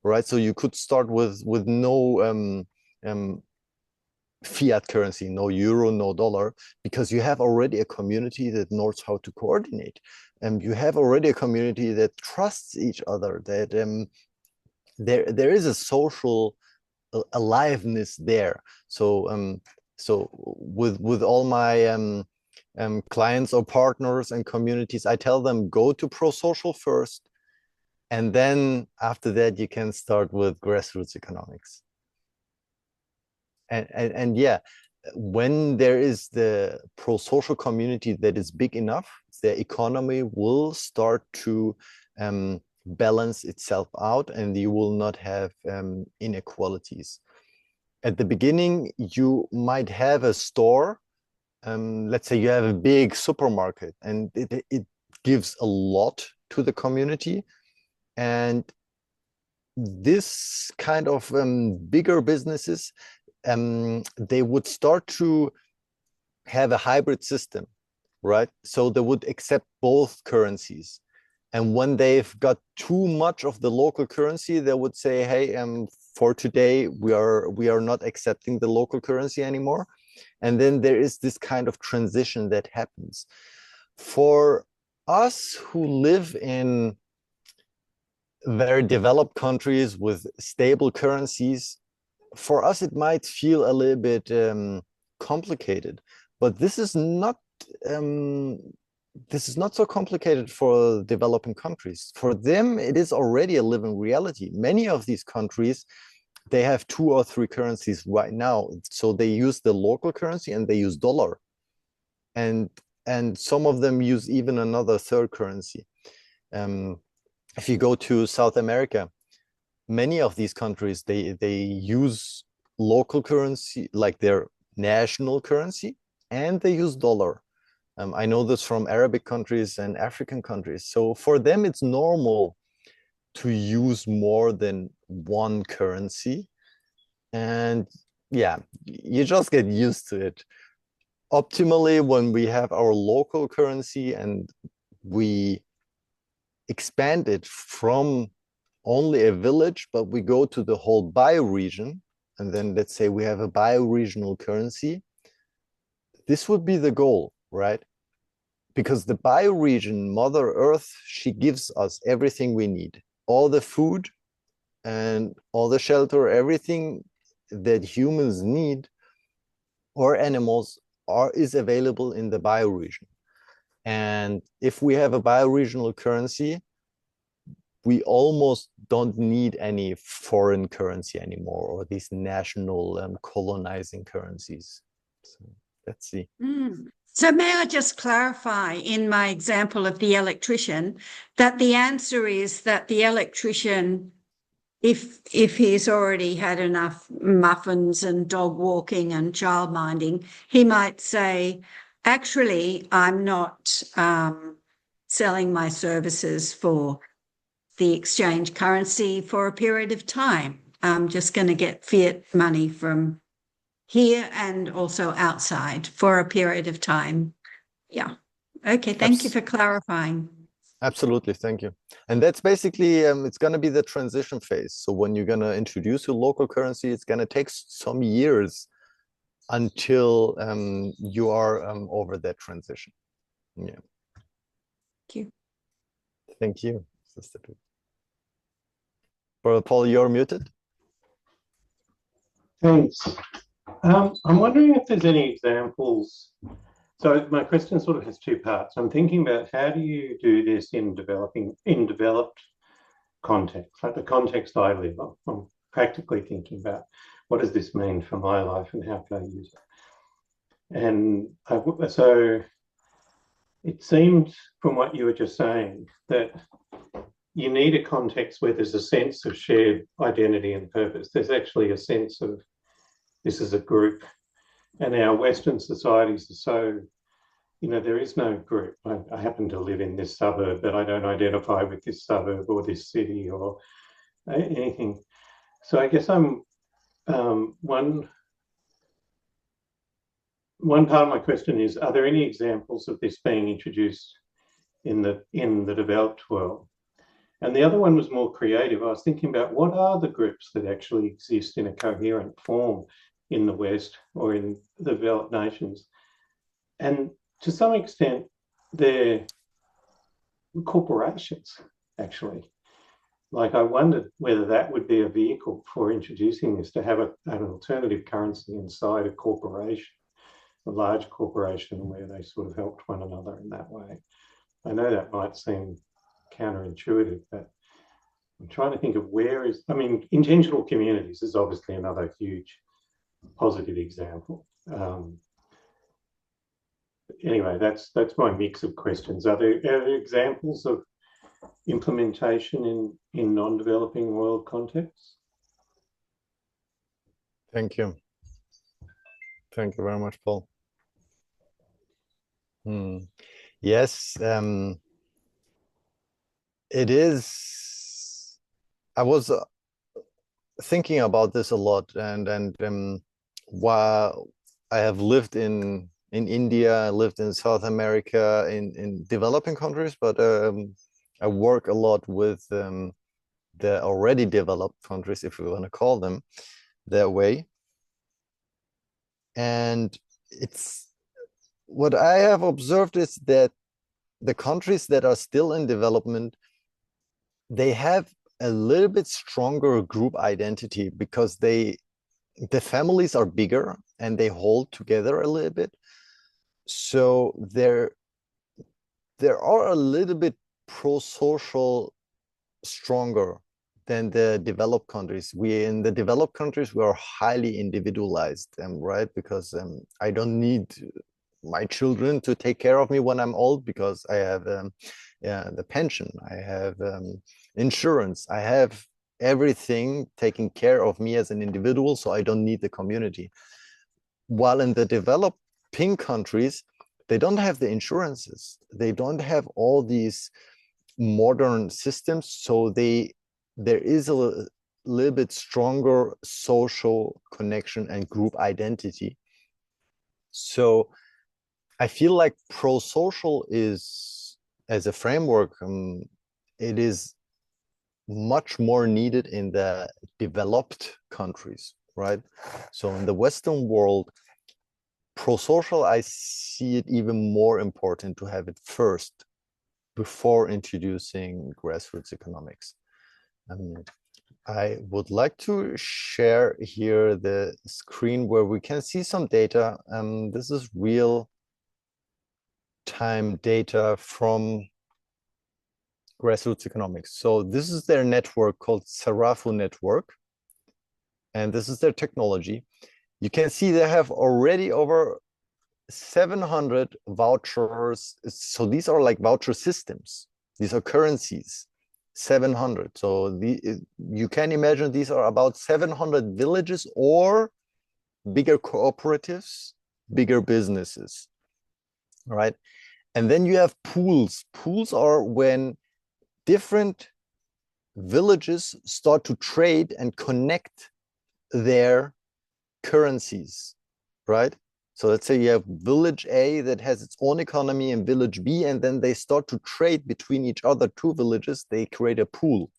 Speaker 1: right? So you could start with no fiat currency, no euro, no dollar, because you have already a community that knows how to coordinate. You have already a community that trusts each other, that there is a social aliveness there. So with all my clients or partners and communities, I tell them go to Prosocial first, and then after that you can start with grassroots economics. And yeah, when there is the Prosocial community that is big enough, the economy will start to balance itself out, and you will not have inequalities. At the beginning, you might have a store. Let's say you have a big supermarket, and it gives a lot to the community. And this kind of bigger businesses, they would start to have a hybrid system, right? So they would accept both currencies. And when they've got too much of the local currency, they would say, hey, for today, we are not accepting the local currency anymore. And then there is this kind of transition that happens. For us who live in very developed countries with stable currencies, for us, it might feel a little bit complicated, but this is not so complicated for developing countries. For them, it is already a living reality. Many of these countries, they have 2 or 3 currencies right now. So they use the local currency and they use dollar. And some of them use even another third currency. If you go to South America, many of these countries, they use local currency, like their national currency, and they use dollar. I know this from Arabic countries and African countries. So for them, it's normal to use more than one currency. And yeah, you just get used to it. Optimally, when we have our local currency and we expand it from only a village, but we go to the whole bioregion, and then let's say we have a bioregional currency, this would be the goal, right? Because the bioregion, Mother Earth, she gives us everything we need, all the food and all the shelter, everything that humans need or animals is available in the bioregion. And if we have a bioregional currency, we almost don't need any foreign currency anymore, or these national colonizing currencies. So let's see.
Speaker 10: So may I just clarify in my example of the electrician that the answer is that the electrician, if he's already had enough muffins and dog walking and child minding, he might say, actually, I'm not selling my services for the exchange currency for a period of time. I'm just going to get fiat money from here and also outside for a period of time. Yeah. Okay. Thank you for clarifying.
Speaker 1: Absolutely. Thank you. And that's basically, it's going to be the transition phase. So when you're going to introduce your local currency, it's going to take some years until you are over that transition. Yeah.
Speaker 10: Thank you.
Speaker 1: Thank you, Sister. Brother Paul, you're muted.
Speaker 8: Thanks. I'm wondering if there's any examples. So my question sort of has 2 parts. I'm thinking about how do you do this in developed context, like the context I live in. I'm practically thinking about what does this mean for my life and how can I use it? And so it seemed from what you were just saying that you need a context where there's a sense of shared identity and purpose. There's actually a sense of this is a group And our Western societies are so, there is no group. I happen to live in this suburb, but I don't identify with this suburb or this city or anything. So I guess I'm one part of my question is: are there any examples of this being introduced in the developed world? And the other one was more creative. I was thinking about what are the groups that actually exist in a coherent form in the West or in the developed nations, and to some extent, they're corporations actually. Like I wondered whether that would be a vehicle for introducing this, to have an alternative currency inside a corporation, a large corporation, where they sort of helped one another in that way. I know that might seem counterintuitive, but I'm trying to think of intentional communities is obviously another huge positive example. Anyway, that's my mix of questions. Are there examples of implementation in non-developing world contexts?
Speaker 1: Thank you. Thank you very much, Paul. Yes, it is. I was thinking about this a lot, and while I have lived in India, I lived in South America, in developing countries, but I work a lot with the already developed countries, if we want to call them that way. And it's what I have observed is that the countries that are still in development, they have a little bit stronger group identity because the families are bigger and they hold together a little bit. So there are a little bit pro-social stronger than the developed countries. In the developed countries, we are highly individualized, right? Because I don't need my children to take care of me when I'm old because I have the pension, I have insurance, I have everything taking care of me as an individual, so I don't need the community. While in the developing countries, they don't have the insurances, they don't have all these modern systems, so there is a little bit stronger social connection and group identity. So I feel like pro-social is, as a framework, it is much more needed in the developed countries, right? So in the Western world, pro-social, I see it even more important to have it first before introducing grassroots economics. I would like to share here the screen where we can see some data. This is real-time data from grassroots economics. So this is their network called Sarafu Network, and this is their technology. You can see they have already over 700 vouchers. So these are like voucher systems. These are currencies, 700. So you can imagine these are about 700 villages or bigger cooperatives, bigger businesses, right? And then you have pools. Pools are when different villages start to trade and connect their currencies, right? So let's say you have village A that has its own economy and village B, and then they start to trade between each other, two villages, they create a pool.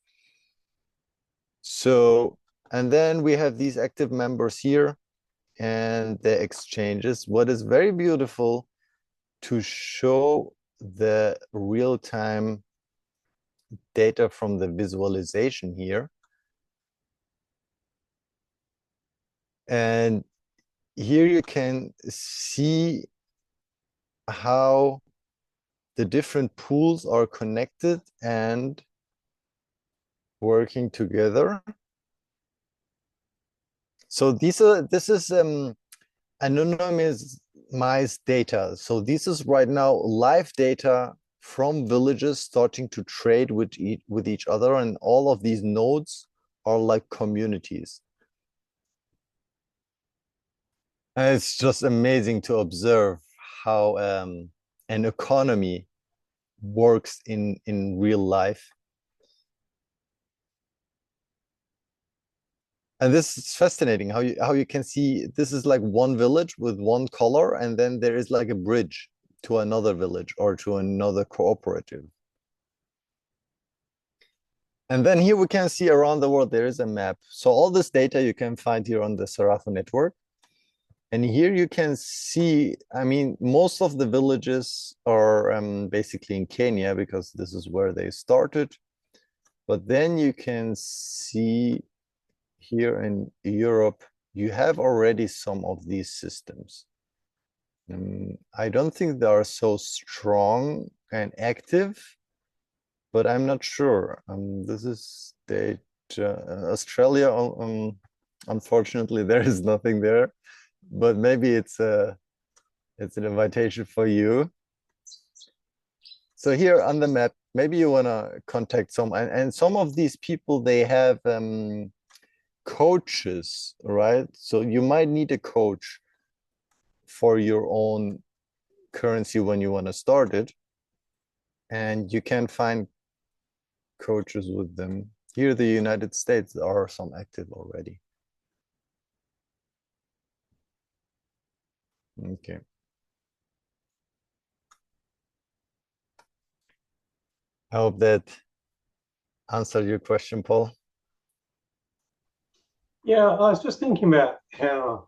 Speaker 1: So, and then we have these active members here and the exchanges. What is very beautiful to show the real-time data from the visualization here. And here you can see how the different pools are connected and working together. So this is anonymized data. So this is right now live data from villages starting to trade with each other, and all of these nodes are like communities. And it's just amazing to observe how an economy works in real life. And this is fascinating how you can see this is like one village with one color, and then there is like a bridge to another village or to another cooperative. And then here we can see around the world there is a map. So all this data you can find here on the Sarafu network. And here you can see, I mean, most of the villages are basically in Kenya because this is where they started. But then you can see here in Europe, you have already some of these systems. I don't think they are so strong and active, but I'm not sure. This is Australia. Unfortunately, there is nothing there, but maybe it's an invitation for you. So here on the map, maybe you want to contact some, and some of these people, they have coaches, right? So you might need a coach for your own currency when you want to start it, and you can find coaches with them. Here, the United States, there are some active already. Okay. I hope that answered your question, Paul.
Speaker 8: Yeah, I was just thinking about how,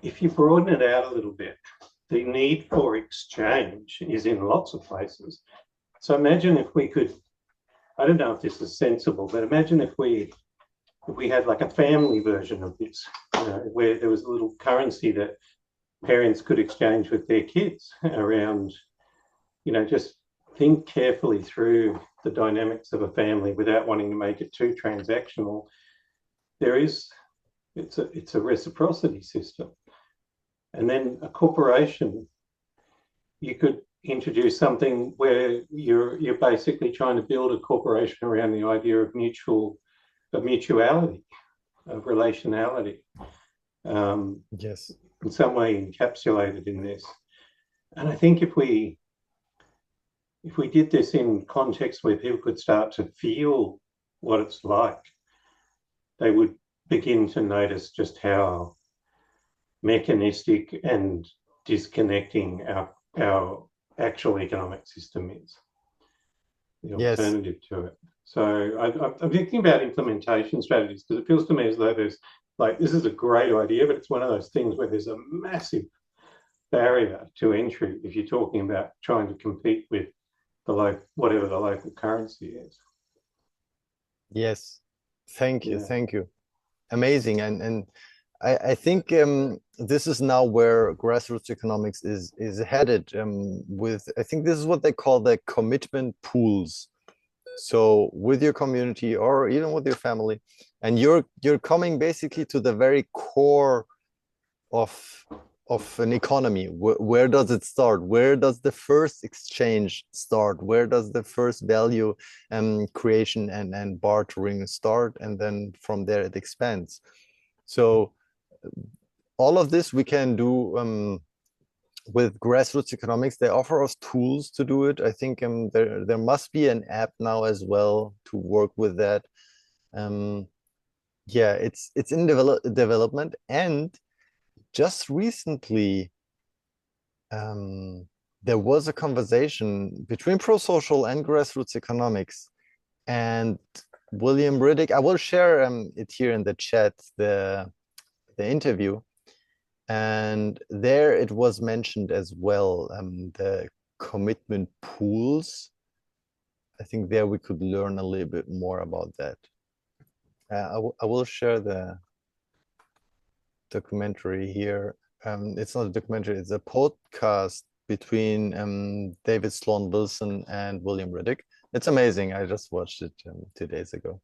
Speaker 8: if you broaden it out a little bit, the need for exchange is in lots of places. So imagine if we could, I don't know if this is sensible, but imagine if we had like a family version of this, where there was a little currency that parents could exchange with their kids around, just think carefully through the dynamics of a family without wanting to make it too transactional. It's a reciprocity system. And then a corporation, you could introduce something where you're basically trying to build a corporation around the idea of mutuality, of relationality.
Speaker 1: Yes.
Speaker 8: In some way encapsulated in this. And I think if we did this in context where people could start to feel what it's like, they would begin to notice just how mechanistic and disconnecting our actual economic system is, the alternative to it. So I'm thinking about implementation strategies, because it feels to me as though there's this is a great idea, but it's one of those things where there's a massive barrier to entry if you're talking about trying to compete with whatever the local currency is.
Speaker 1: Yes, thank you. Amazing. And I think this is now where grassroots economics is headed with, I think this is what they call the commitment pools. So with your community or even with your family, and you're coming basically to the very core of an economy. Where does it start? Where does the first exchange start? Where does the first value creation and bartering start? And then from there it expands. So all of this we can do with grassroots economics. They offer us tools to do it. I think there must be an app now as well to work with that. Yeah, it's in development, and just recently there was a conversation between Prosocial and grassroots economics, and William Ruddick. I will share it here in the chat, the interview. And there it was mentioned as well, the commitment pools. I think there we could learn a little bit more about that. I will share the documentary here. It's not a documentary, it's a podcast between David Sloan Wilson and William Ruddick. It's amazing. I just watched it 2 days ago.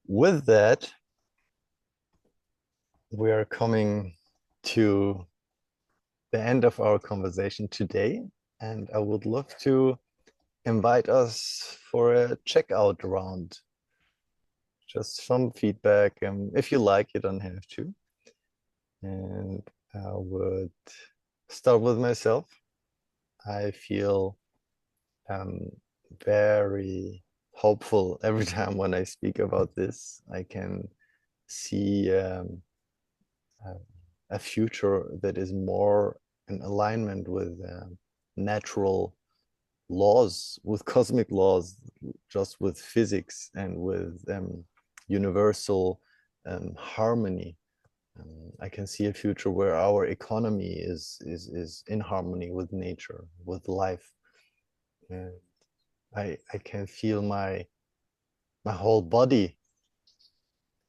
Speaker 1: With that, we are coming to the end of our conversation today, and I would love to invite us for a checkout round. just some feedback. If you like, you don't have to. And I would start with myself. I feel very hopeful every time when I speak about this. I can see a future that is more in alignment with natural laws, with cosmic laws, just with physics and with universal harmony. I can see a future where our economy is in harmony with nature, with life. And I can feel my whole body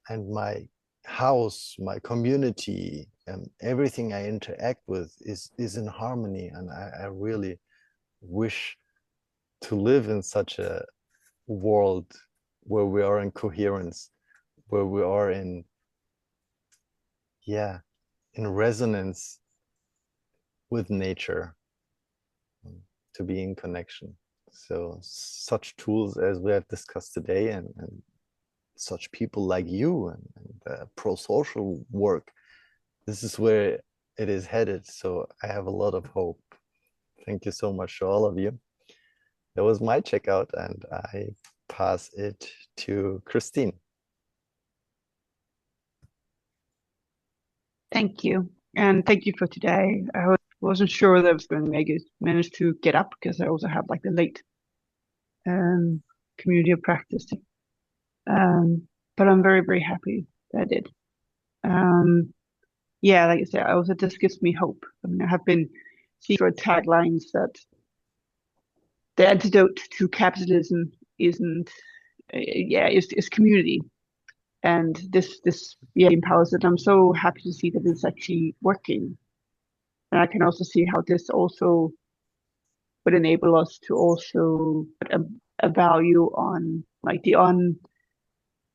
Speaker 1: and my house, my community, and everything I interact with is in harmony. And I really wish to live in such a world where we are in coherence, where we are in resonance with nature, to be in connection. So such tools as we have discussed today, and such people like you, and prosocial work, this is where it is headed. So I have a lot of hope. Thank you so much to all of you. That was my checkout, and I pass it to Christine.
Speaker 9: Thank you. And thank you for today. I wasn't sure that I was going to manage to get up, because I also have like the late community of practice. But I'm very, very happy that I did. Yeah, like I said, also this gives me hope. I mean, I have been seeing for taglines that the antidote to capitalism is community. And this empowers it. I'm so happy to see that it's actually working. And I can also see how this also would enable us to also put a value on like the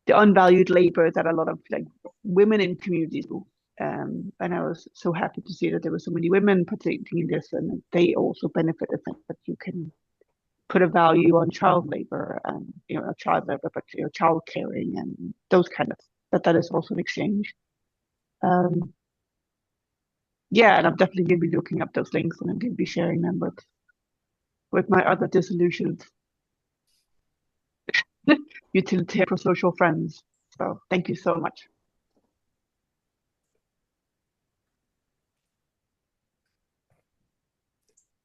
Speaker 9: unvalued labor that a lot of like women in communities do. And I was so happy to see that there were so many women participating in this, and they also benefited from that you can put a value on child labor and child labor, but child caring and those kind of that is also an exchange. Yeah, and I'm definitely going to be looking up those links, and I'm going to be sharing them with my other disillusioned utilitarian prosocial friends. So thank you so much.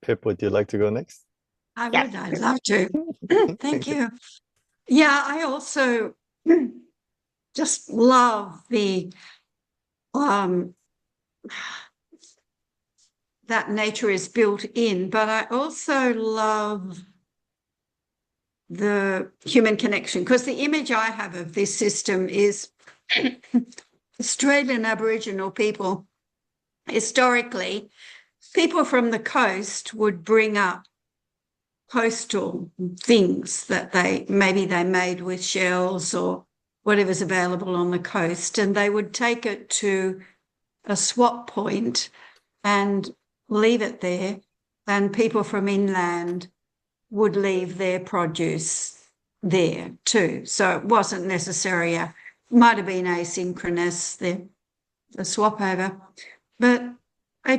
Speaker 1: Pip, would you like to go next?
Speaker 10: I would. I'd love to. Thank you. Yeah, I also just love the that nature is built in, but I also love the human connection, because the image I have of this system is Australian Aboriginal people. Historically, people from the coast would bring up coastal things that they made with shells or whatever's available on the coast, and they would take it to a swap point and leave it there, and people from inland would leave their produce there too. So it wasn't necessarily might have been asynchronous, the swap over. But I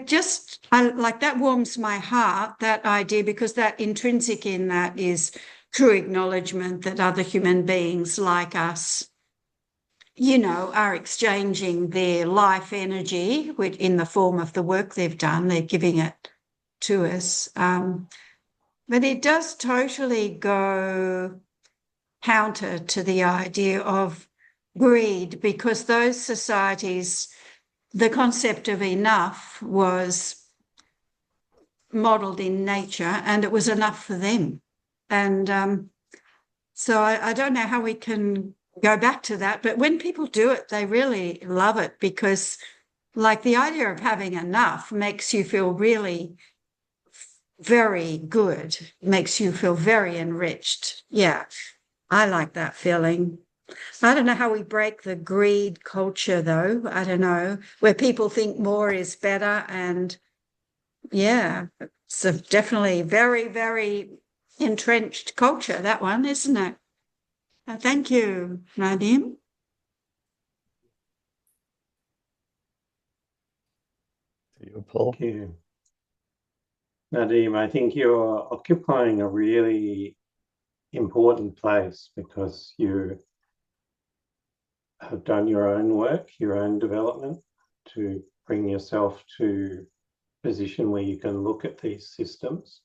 Speaker 10: like that warms my heart, that idea, because that intrinsic in that is true acknowledgement that other human beings like us, are exchanging their life energy in the form of the work they've done. They're giving it to us. But it does totally go counter to the idea of greed, because those societies, the concept of enough was modelled in nature, and it was enough for them. And so I don't know how we can go back to that, but when people do it, they really love it, because like the idea of having enough makes you feel really very good, makes you feel very enriched. Yeah, I like that feeling. I don't know how we break the greed culture, though. I don't know, where people think more is better. And yeah, it's definitely very, very entrenched culture, that one, isn't it? Thank you, Nadim.
Speaker 1: To you, Paul.
Speaker 8: Thank you. Nadim, I think you're occupying a really important place because you have done your own work, your own development to bring yourself to a position where you can look at these systems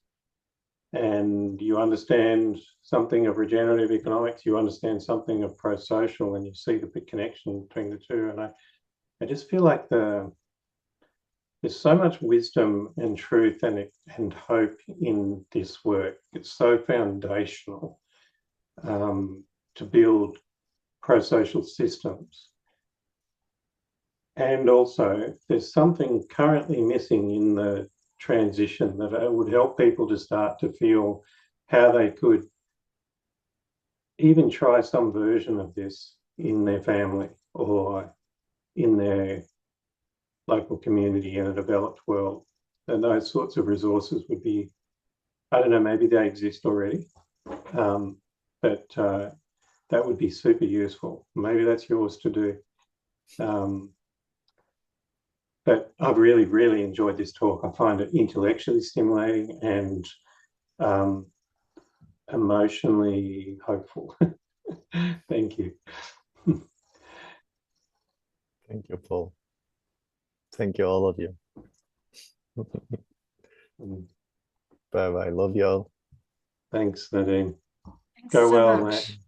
Speaker 8: and you understand something of regenerative economics, you understand something of prosocial, and you see the big connection between the two. And I just feel like there's so much wisdom and truth and hope in this work. It's so foundational to build prosocial systems. And also, there's something currently missing in the transition that would help people to start to feel how they could even try some version of this in their family or in their local community in a developed world. And those sorts of resources would be, I don't know, maybe they exist already, but that would be super useful. Maybe that's yours to do. But I've really, really enjoyed this talk. I find it intellectually stimulating and emotionally hopeful. Thank you.
Speaker 1: Thank you, Paul. Thank you, all of you. Bye-bye. Love you all.
Speaker 8: Thanks, Nadim.
Speaker 10: Thanks
Speaker 8: Go
Speaker 10: so
Speaker 8: well,
Speaker 10: much.
Speaker 8: Matt.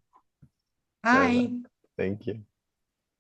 Speaker 10: Bye.
Speaker 1: Thank you.